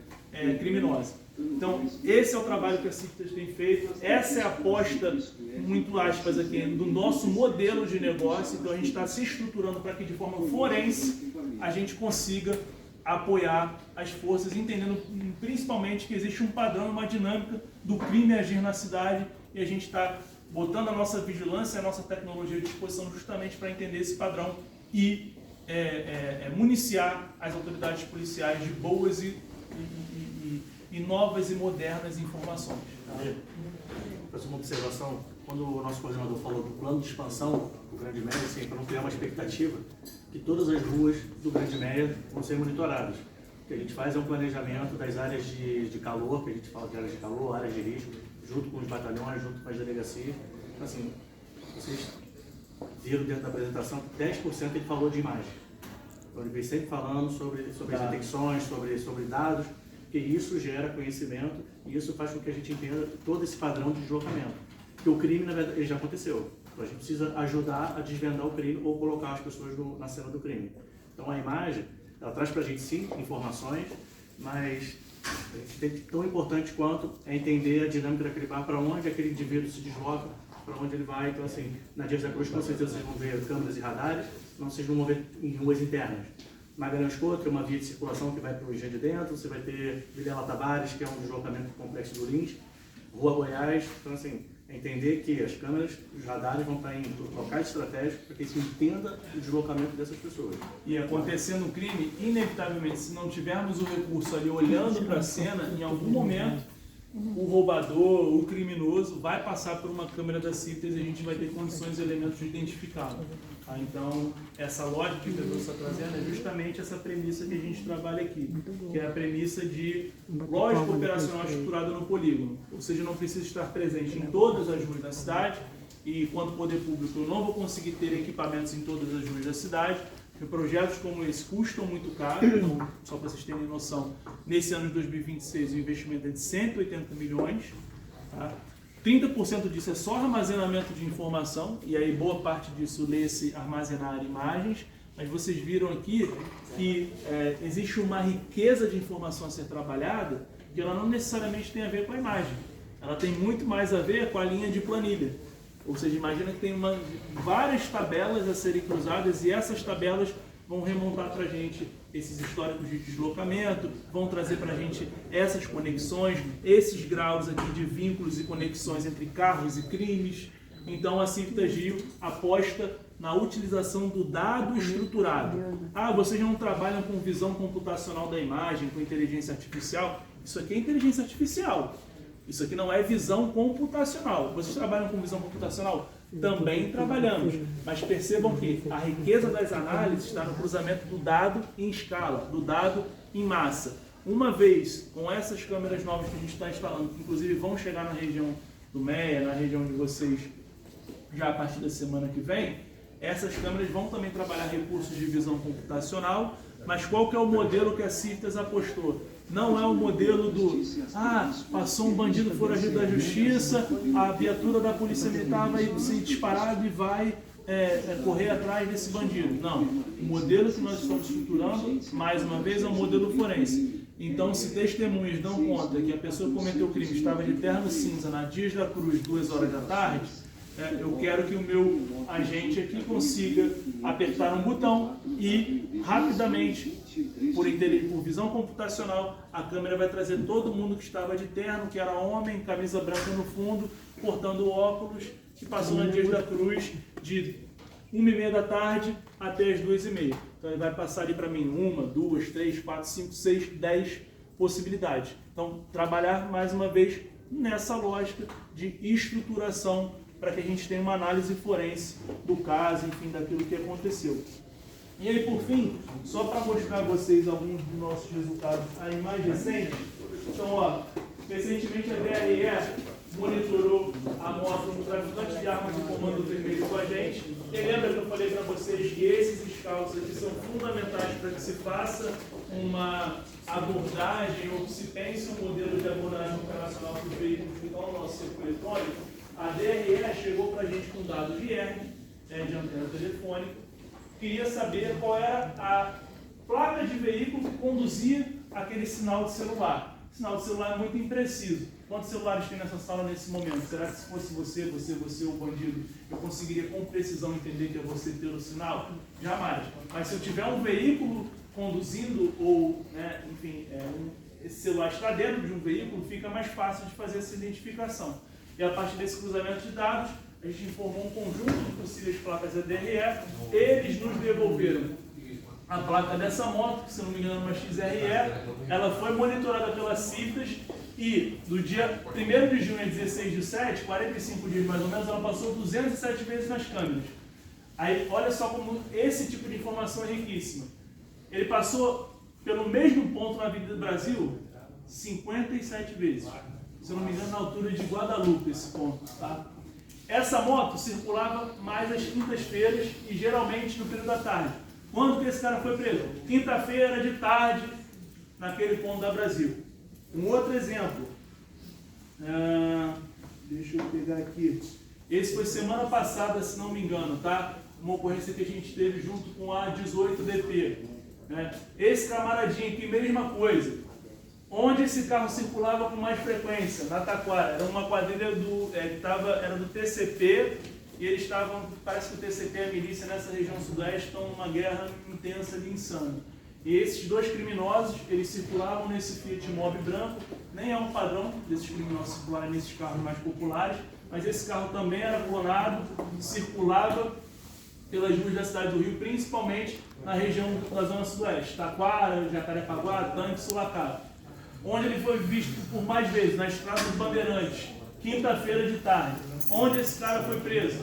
criminosa. Então, esse é o trabalho que a CIVITAS tem feito, essa é a aposta, muito aspas aqui, do nosso modelo de negócio. Então, a gente está se estruturando para que, de forma forense, a gente consiga apoiar as forças, entendendo principalmente que existe um padrão, uma dinâmica do crime agir na cidade, e a gente está botando a nossa vigilância, a nossa tecnologia à disposição justamente para entender esse padrão e municiar as autoridades policiais de boas e novas e modernas informações. Fazer uma observação, quando o nosso coordenador falou do plano de expansão do Grande Meia, assim, para não criar uma expectativa que todas as ruas do Grande Meia vão ser monitoradas. O que a gente faz é um planejamento das áreas de calor, que a gente fala de áreas de calor, áreas de risco, junto com os batalhões, junto com as delegacias. Então, assim, vocês viram dentro da apresentação que 10% ele falou de imagem. Então, ele vem sempre falando sobre as detecções, sobre dados, que isso gera conhecimento e isso faz com que a gente entenda todo esse padrão de deslocamento. Porque o crime, na verdade, ele já aconteceu. Então a gente precisa ajudar a desvendar o crime ou colocar as pessoas na cena do crime. Então a imagem, ela traz para a gente sim informações, mas a gente tem tão importante quanto é entender a dinâmica daquele bar, para onde aquele indivíduo se desloca, para onde ele vai. Então assim, na Dias da Cruz com certeza vocês vão ver câmeras e radares, não vocês vão ver em ruas internas. Magalhães Couto é uma via de circulação que vai para o Engenho de Dentro, você vai ter Vilela Tavares, que é um deslocamento do Complexo do Lins, Rua Goiás. Então, assim, é entender que as câmeras, os radares vão estar em locais estratégicos para que se entenda o deslocamento dessas pessoas. E acontecendo o crime, inevitavelmente, se não tivermos o recurso ali olhando para a cena, em algum momento, o roubador, o criminoso, vai passar por uma câmera da CIVITAS e a gente vai ter condições e elementos de identificá-lo. Então, essa lógica que o Pedro está trazendo é justamente essa premissa que a gente trabalha aqui, que é a premissa de lógica operacional estruturada no polígono. Ou seja, não precisa estar presente em todas as ruas da cidade, e quanto poder público eu não vou conseguir ter equipamentos em todas as ruas da cidade, porque projetos como esse custam muito caro. Então, só para vocês terem noção, nesse ano de 2026 o investimento é de 180 milhões, tá? 30% disso é só armazenamento de informação, e aí boa parte disso lê-se armazenar imagens, mas vocês viram aqui que existe uma riqueza de informação a ser trabalhada, que ela não necessariamente tem a ver com a imagem, ela tem muito mais a ver com a linha de planilha. Ou seja, imagina que tem várias tabelas a serem cruzadas, e essas tabelas vão remontar para a gente esses históricos de deslocamento, vão trazer para a gente essas conexões, esses graus aqui de vínculos e conexões entre carros e crimes. Então a CIVITAS Rio aposta na utilização do dado estruturado. Ah, vocês não trabalham com visão computacional da imagem, com inteligência artificial? Isso aqui é inteligência artificial. Isso aqui não é visão computacional. Vocês trabalham com visão computacional? Também trabalhamos, mas percebam que a riqueza das análises está no cruzamento do dado em escala, do dado em massa. Uma vez com essas câmeras novas que a gente está instalando, que inclusive vão chegar na região do Meia, na região de vocês, já a partir da semana que vem, essas câmeras vão também trabalhar recursos de visão computacional. Mas qual que é o modelo que a CIVITAS apostou? Não é o modelo do, passou um bandido foragido da justiça, a viatura da polícia militar vai ser disparada e vai correr atrás desse bandido. Não, o modelo que nós estamos estruturando, mais uma vez, é um modelo forense. Então, se testemunhas dão conta que a pessoa que cometeu o crime estava de terno cinza na Dias da Cruz, 2 horas da tarde, eu quero que o meu agente aqui consiga apertar um botão e rapidamente, por visão computacional, a câmera vai trazer todo mundo que estava de terno, que era homem, camisa branca no fundo, portando óculos, que passou na Dias da Cruz de 1h30 da tarde até as 2h30. Então ele vai passar ali para mim 1, 2, 3, 4, 5, 6, 10 possibilidades. Então, trabalhar mais uma vez nessa lógica de estruturação para que a gente tenha uma análise forense do caso, enfim, daquilo que aconteceu. E aí, por fim, só para mostrar a vocês alguns dos nossos resultados aí mais recentes. Então, ó, recentemente a DRE monitorou a moto do traficante de armas do Comando Vermelho com a gente. E lembra que eu falei para vocês que esses scouts aqui são fundamentais para que se faça uma abordagem ou que se pense um modelo de abordagem operacional para os veículos que estão no nosso circuito eletrônico. A DRE chegou para a gente com dados de ERG, de antena telefônica, queria saber qual era a placa de veículo que conduzia aquele sinal de celular. O sinal de celular é muito impreciso. Quantos celulares tem nessa sala nesse momento? Será que se fosse você, o bandido, eu conseguiria com precisão entender que é você pelo sinal? Jamais. Mas se eu tiver um veículo conduzindo ou, enfim, esse celular está dentro de um veículo, fica mais fácil de fazer essa identificação. E a partir desse cruzamento de dados, a gente informou um conjunto de possíveis placas ADRE, eles nos devolveram a placa dessa moto, que se não me engano é uma XRE, ela foi monitorada pela CIFTAS e do dia 1º de junho a 16/7, 45 dias mais ou menos, ela passou 207 vezes nas câmeras. Aí olha só como esse tipo de informação é riquíssima. Ele passou pelo mesmo ponto na Avenida do Brasil 57 vezes. Se eu não me engano, na altura de Guadalupe esse ponto, tá? Essa moto circulava mais às quintas-feiras e geralmente no período da tarde. Quando que esse cara foi preso? Quinta-feira de tarde, naquele ponto da Brasil. Um outro exemplo. Deixa eu pegar aqui. Esse foi semana passada, se não me engano, tá? Uma ocorrência que a gente teve junto com a 18DP. Esse camaradinho aqui, mesma coisa. Onde esse carro circulava com mais frequência? Na Taquara. Era uma quadrilha era do TCP e eles estavam, parece que o TCP e a milícia nessa região sudoeste estão numa guerra intensa ali insana. E esses dois criminosos, eles circulavam nesse Fiat Mobi branco, nem é um padrão desses criminosos circularem nesses carros mais populares, mas esse carro também era clonado, circulava pelas ruas da cidade do Rio, principalmente na região da zona sudoeste, Taquara, Jacarepaguá, Tanque, Sulacap. Onde ele foi visto por mais vezes, na Estrada dos Bandeirantes, quinta-feira de tarde. Onde esse cara foi preso?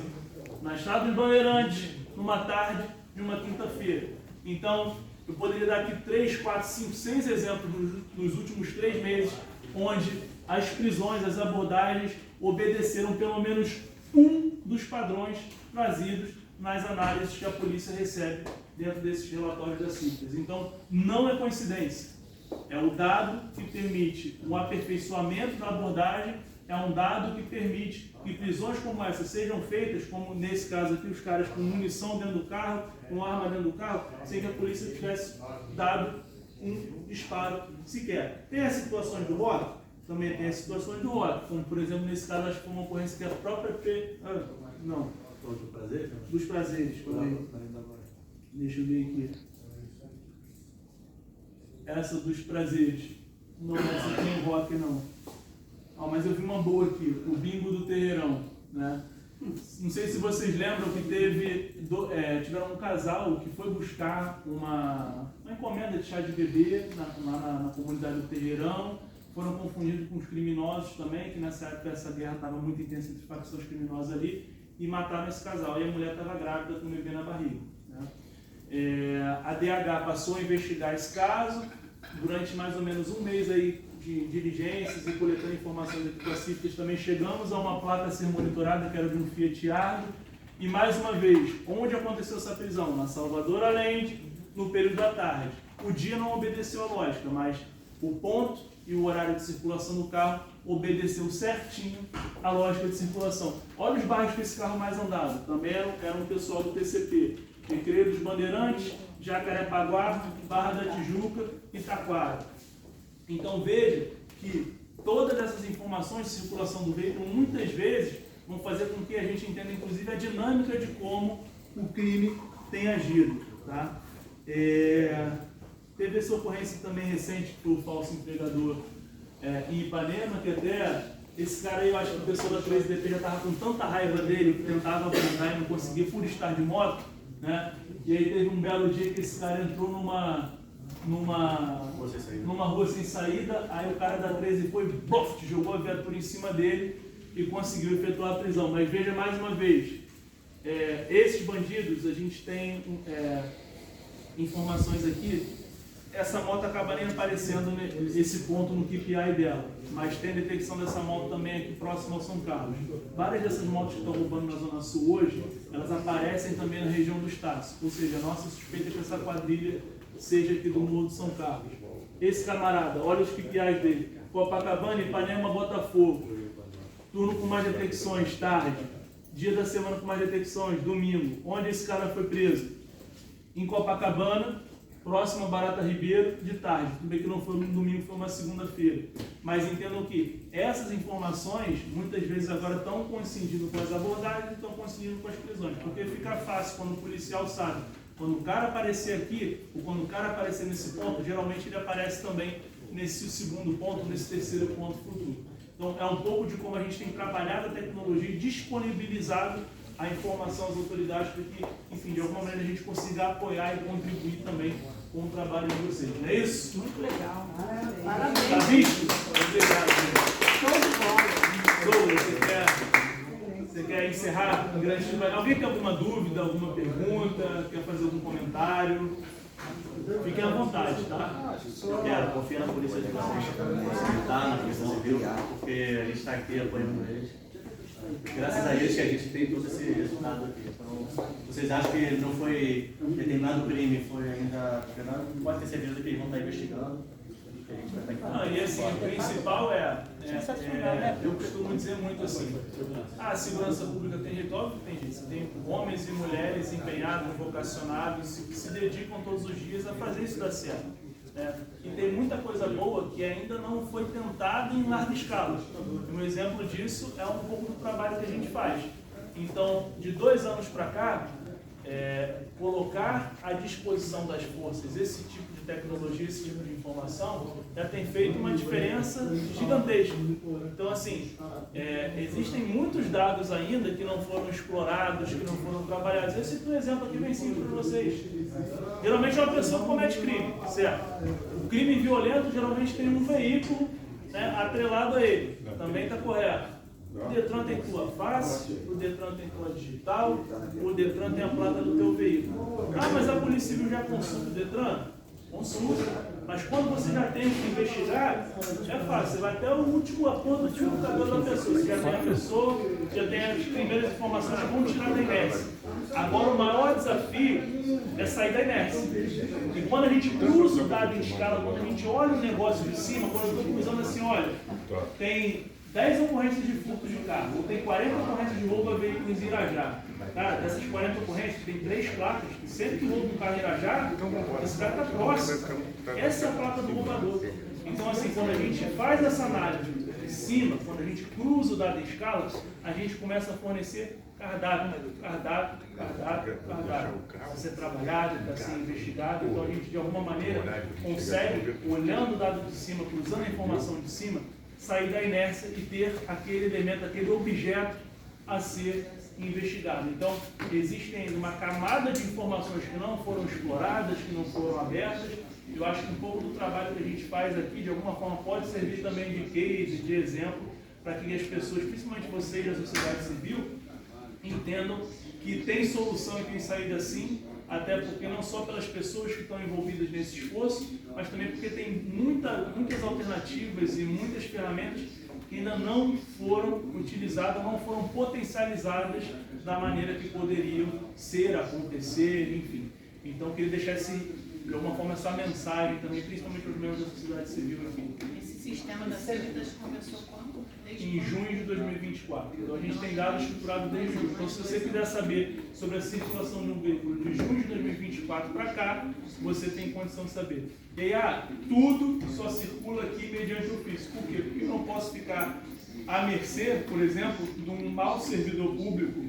Na Estrada dos Bandeirantes, numa tarde de uma quinta-feira. Então, eu poderia dar aqui 3, 4, 5, 6 exemplos nos últimos 3 meses, onde as prisões, as abordagens obedeceram pelo menos um dos padrões trazidos nas análises que a polícia recebe dentro desses relatórios da CIFTAS. Então, não é coincidência. É o dado que permite um aperfeiçoamento da abordagem, é um dado que permite que prisões como essa sejam feitas, como nesse caso aqui, os caras com munição dentro do carro, com arma dentro do carro, sem que a polícia tivesse dado um disparo sequer. Tem as situações do rock? Também tem as situações do rock, como por exemplo, nesse caso, acho que foi uma ocorrência que a própria dos prazeres. Deixa eu ver aqui. Essa dos prazeres. Não, essa tem o rock não. Mas eu vi uma boa aqui, o bingo do Terreirão, né? Não sei se vocês lembram que tiveram um casal que foi buscar uma encomenda de chá de bebê na comunidade do Terreirão, foram confundidos com os criminosos também, que nessa época essa guerra estava muito intensa entre facções criminosas ali, e mataram esse casal. E a mulher estava grávida com um bebê na barriga, né? A DH passou a investigar esse caso durante mais ou menos um mês aí de diligências e coletando informações aqui com a CIFTAS. Também chegamos a uma placa a ser monitorada, que era de um Fiat Argo. E mais uma vez, onde aconteceu essa prisão? Na Salvador Allende, no período da tarde. O dia não obedeceu a lógica, mas o ponto e o horário de circulação do carro obedeceu certinho a lógica de circulação. Olha os bairros que esse carro mais andava. Também era um pessoal do TCP. Recreio dos Bandeirantes, Jacarepaguá, Barra da Tijuca e Taquara. Então veja que todas essas informações de circulação do veículo muitas vezes vão fazer com que a gente entenda inclusive a dinâmica de como o crime tem agido. Tá? Teve essa ocorrência também recente do falso entregador em Ipanema, que até esse cara aí, eu acho que o pessoal da 3DP já estava com tanta raiva dele que tentava abordar e não conseguia por estar de moto, né? E aí teve um belo dia que esse cara entrou numa rua sem saída, aí o cara da 13 foi, bof, jogou a viatura em cima dele e conseguiu efetuar a prisão. Mas veja mais uma vez, esses bandidos, a gente tem informações aqui, essa moto acaba nem aparecendo nesse ponto no KPI dela, mas tem detecção dessa moto também aqui próximo ao São Carlos. Várias dessas motos que estão roubando na Zona Sul hoje, elas aparecem também na região do Estácio, ou seja, a nossa suspeita é que essa quadrilha seja aqui do Morro do São Carlos. Esse camarada, olha os KPIs dele, Copacabana, Ipanema, Botafogo, turno com mais detecções, tarde, dia da semana com mais detecções, domingo. Onde esse cara foi preso? Em Copacabana, próximo a Barata Ribeiro, de tarde. Tudo bem que não foi no domingo, foi uma segunda-feira. Mas entendam que essas informações, muitas vezes agora estão coincidindo com as abordagens e estão coincidindo com as prisões. Porque fica fácil quando o policial sabe. Quando o cara aparecer aqui, ou quando o cara aparecer nesse ponto, geralmente ele aparece também nesse segundo ponto, nesse terceiro ponto futuro. Então é um pouco de como a gente tem trabalhado a tecnologia e disponibilizado a informação às autoridades para que, enfim, de alguma maneira a gente consiga apoiar e contribuir também com o trabalho de vocês. Não é isso? Muito legal. Parabéns. Tá visto? Obrigado. Show de bola. Você quer encerrar um grande trabalho? Alguém tem alguma dúvida, alguma pergunta? Quer fazer algum comentário? Fiquem à vontade, tá? Quero confiar na polícia de vocês, tá? Na polícia civil, porque a gente está aqui apoiando eles. Graças a eles que a gente tem todo esse resultado aqui. Então, vocês acham que não foi determinado crime, foi ainda... Pode ter certeza que eles vão estar investigando. Que a gente vai estar aqui. E assim, o principal eu costumo dizer muito assim, a segurança pública tem jeito, óbvio que tem jeito. Você tem homens e mulheres empenhados, vocacionados, que se dedicam todos os dias a fazer isso dar certo. E tem muita coisa boa que ainda não foi tentada em larga escala. Um exemplo disso é um pouco do trabalho que a gente faz. Então, de 2 anos para cá, colocar à disposição das forças esse tipo de tecnologia, esse tipo de informação, já tem feito uma diferença gigantesca. Então, assim, existem muitos dados ainda que não foram explorados, que não foram trabalhados. Eu cito um exemplo aqui bem simples para vocês. Geralmente uma pessoa comete crime, certo? O crime violento geralmente tem um veículo, né, atrelado a ele. Também está correto. O Detran tem tua face, o Detran tem tua digital, o Detran tem a placa do teu veículo. Ah, mas a Polícia Civil já consulta o Detran? Consulta. Mas quando você já tem que investigar, é fácil. Você vai até o último aponto do fio do cabelo da pessoa. Você já tem a pessoa, já tem as primeiras informações que vão tirar da inércia. Agora o maior desafio é sair da inércia. E quando a gente cruza o dado em escala, quando a gente olha o negócio de cima, quando eu estou cruzando assim, olha, tem 10 ocorrências de furto de carro, ou tem 40 ocorrências de roubo a veículos em Irajá. Cara, dessas 40 ocorrências, tem 3 placas, que sempre que rouba um carro em Irajá, esse cara está próximo. Essa é a placa do roubador. Então, assim, quando a gente faz essa análise de cima, quando a gente cruza o dado em escala, a gente começa a fornecer cardápio, para ser trabalhado, para ser investigado. Então, a gente, de alguma maneira, consegue, olhando o dado de cima, cruzando a informação de cima, sair da inércia e ter aquele elemento, aquele objeto a ser investigado. Então, existe ainda uma camada de informações que não foram exploradas, que não foram abertas. Eu acho que um pouco do trabalho que a gente faz aqui, de alguma forma, pode servir também de case, de exemplo, para que as pessoas, principalmente vocês da sociedade civil, entendam que tem solução e tem saída sim, até porque não só pelas pessoas que estão envolvidas nesse esforço, mas também porque tem muitas alternativas e muitas ferramentas que ainda não foram utilizadas, não foram potencializadas da maneira que poderiam ser, acontecer, enfim. Então, eu queria deixar de alguma forma essa mensagem também, principalmente aos membros da sociedade civil. Enfim. Esse sistema das Civitas começou quando? em junho de 2024. Então a gente tem dado estruturado desde junho. Então se você quiser saber sobre a circulação de um veículo de junho de 2024 para cá, você tem condição de saber. E aí, tudo só circula aqui mediante ofício. Por quê? Porque eu não posso ficar à mercê, por exemplo, de um mau servidor público,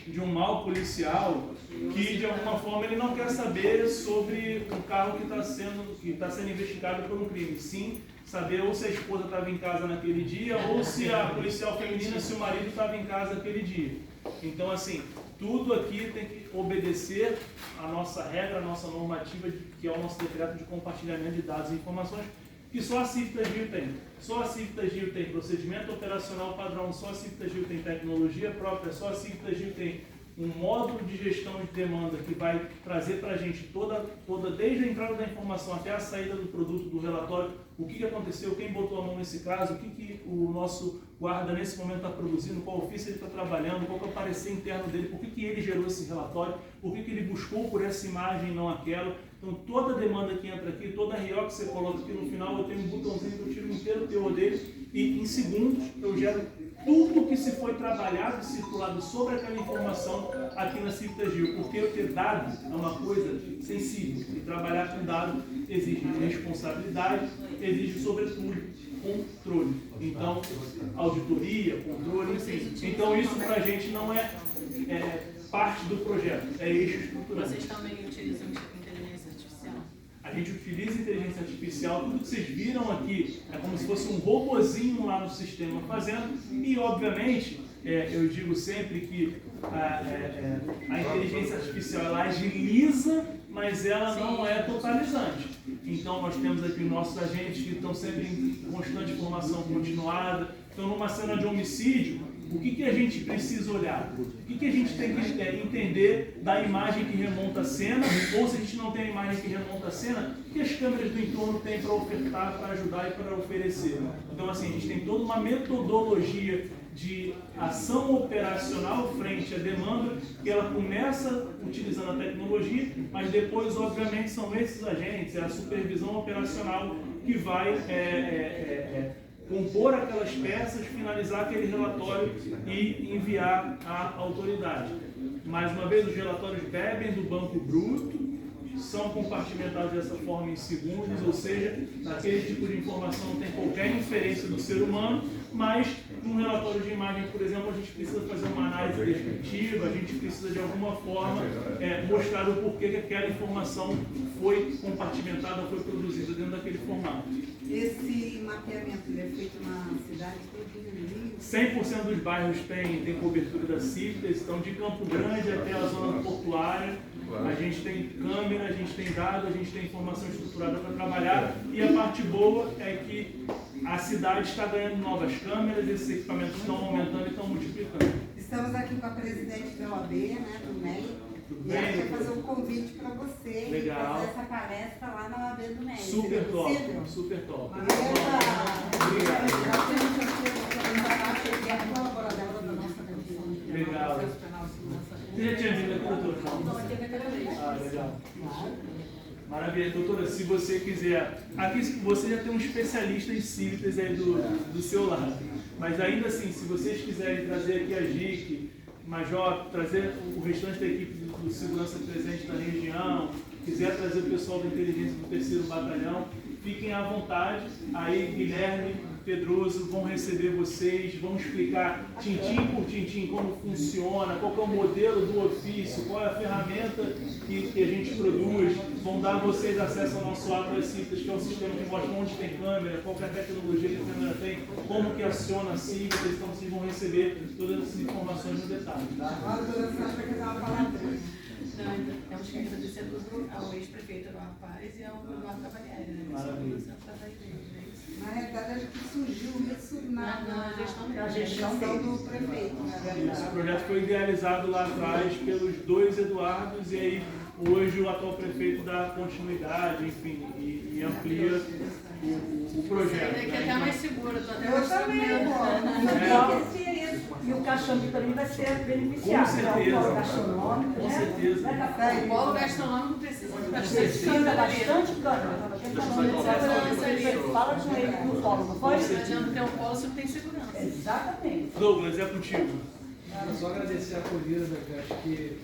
de um mau policial, que de alguma forma ele não quer saber sobre um carro que está sendo investigado por um crime. Sim, saber ou se a esposa estava em casa naquele dia, ou se a policial feminina, se o marido estava em casa naquele dia. Então, assim, tudo aqui tem que obedecer a nossa regra, a nossa normativa, que é o nosso decreto de compartilhamento de dados e informações, que só a Civitas-Rio tem. Só a Civitas-Rio tem procedimento operacional padrão, só a Civitas-Rio tem tecnologia própria, só a Civitas-Rio tem um módulo de gestão de demanda que vai trazer para a gente toda, desde a entrada da informação até a saída do produto, do relatório, o que aconteceu, quem botou a mão nesse caso, o que o nosso guarda nesse momento está produzindo, qual ofício ele está trabalhando, qual é o parecer interno dele, por que ele gerou esse relatório, por que ele buscou por essa imagem e não aquela. Então toda demanda que entra aqui, toda RO que você coloca aqui no final, eu tenho um botãozinho que eu tiro inteiro o teor dele e em segundos eu gero tudo que se foi trabalhado e circulado sobre aquela informação aqui na Civitas-Rio, porque eu ter dado é uma coisa sensível e trabalhar com dado exige responsabilidade, exige sobretudo controle. Então, auditoria, controle, enfim. Então isso para a gente não é parte do projeto, é eixo estrutural. Vocês também utilizam inteligência artificial? A gente utiliza inteligência artificial, tudo que vocês viram aqui é como se fosse um robozinho lá no sistema fazendo, e obviamente, eu digo sempre que a inteligência artificial ela agiliza, mas ela não é totalizante. Então nós temos aqui nossos agentes que estão sempre em constante formação continuada. Então numa cena de homicídio, o que a gente precisa olhar? O que a gente tem que entender da imagem que remonta a cena? Ou se a gente não tem a imagem que remonta a cena, o que as câmeras do entorno têm para ofertar, para ajudar e para oferecer? Então assim, a gente tem toda uma metodologia de ação operacional frente à demanda, que ela começa utilizando a tecnologia, mas depois, obviamente, são esses agentes, é a supervisão operacional que vai compor aquelas peças, finalizar aquele relatório e enviar à autoridade. Mais uma vez, os relatórios bebem do banco bruto, são compartimentados dessa forma em segundos, ou seja, naquele tipo de informação não tem qualquer inferência do ser humano, mas num relatório de imagem, por exemplo, a gente precisa fazer uma análise descritiva, a gente precisa de alguma forma mostrar o porquê que aquela informação foi compartimentada, foi produzida dentro daquele formato. Esse mapeamento ele é feito na cidade toda do Rio? 100% dos bairros tem cobertura da Civitas, então de Campo Grande até a zona portuária, a gente tem câmera, a gente tem dado, a gente tem informação estruturada para trabalhar, e a parte boa é que a cidade está ganhando novas câmeras, esses equipamentos estão aumentando e estão multiplicando. Estamos aqui com a presidente da OAB, né, do MEI, e ela quer fazer um convite para você. Legal. Fazer essa palestra lá na OAB do MEI. Super top, super top. Obrigada. Legal. Você já tinha vindo aqui, doutora? Ah, legal. Maravilha, doutora, se você quiser, aqui você já tem um especialista em Civitas aí do seu lado, mas ainda assim, se vocês quiserem trazer aqui a GIC, Major, trazer o restante da equipe do segurança presente da região, quiser trazer o pessoal da inteligência do 3º Batalhão, fiquem à vontade, aí Guilherme, Pedroso vão receber vocês, vão explicar tintim por tintim como funciona, qual é o modelo do ofício, qual é a ferramenta que a gente produz, vão dar a vocês acesso ao nosso Atlas Civitas, que é um sistema que mostra onde tem câmera, qual é a tecnologia que a câmera tem, como que aciona a Civitas, então vocês vão receber todas essas informações no detalhe. Tá? Agora, doutora Sandra, vai fazer uma palavra. Temos que agradecer tudo ao ex-prefeito Eduardo Paes e ao Eduardo Cavalieri, né? Maravilha. Na realidade, acho que surgiu isso na gestão do prefeito, na verdade. Esse projeto foi idealizado lá atrás pelos 2 Eduardos, e aí hoje o atual prefeito dá continuidade, enfim, e amplia o projeto. Aqui é até mais seguro, tô até Eu mais também, tranquila. pô. Eu tenho que ser isso. E o Caxambi também vai ser beneficiado. Com É o certeza. polo gastronômico, Com né? certeza. Né, Café? O polo gastronômico precisa de bastante Precisa câmera ali. bastante câmera. Fala com ele no polo, não foi? Não adianta ter um polo se não tem segurança. Exatamente. Douglas, é contigo. Cara, só agradecer a acolhida, que eu acho que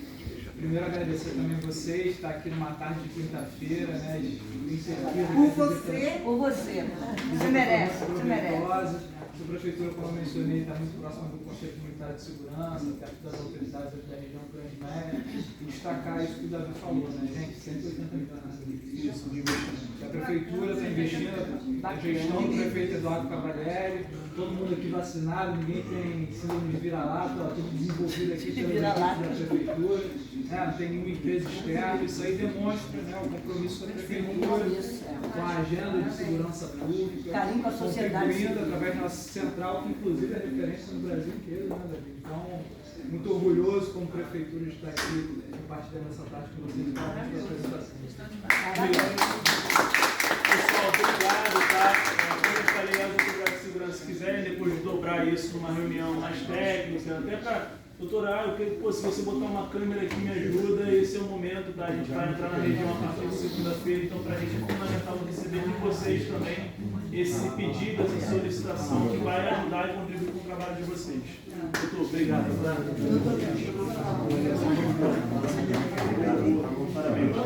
primeiro agradecer também vocês, estar aqui numa tarde de quinta-feira, né? Tenho certeza Por que você, Por você. Você merece, você merece. A prefeitura, como eu mencionei, está muito próxima do Conselho Comunitário de Segurança, perto das autoridades da região Grande Média, e destacar isso que o Davi falou, né, gente? 180 milhões de investimento. A prefeitura está investindo, a gestão do prefeito Eduardo Cavalieri, todo mundo aqui vacinado, ninguém tem síndrome de vira-lata, ó, tudo desenvolvido aqui pela equipe da prefeitura, né, não tem nenhuma empresa externa, isso aí demonstra, né, o compromisso da prefeitura com a agenda de segurança pública, Carinho com a sociedade contribuindo através da nossa central, que inclusive é referência no Brasil inteiro, né, Davi? Então, muito orgulhoso como prefeitura de estar aqui compartilhando essa tarde com vocês. Parabéns pela apresentação. Pessoal, obrigado, tá? Como eu falei, as autoridades de segurança, se quiserem depois dobrar isso numa reunião mais técnica, até para, doutor, eu quero, pô, se você botar uma câmera aqui me ajuda, esse é o momento, tá? A gente vai entrar na região a partir de segunda-feira, então para a gente é fundamental receber de vocês também esse pedido, essa solicitação que vai ajudar e contribuir com o trabalho de vocês. Doutor, obrigado. Parabéns.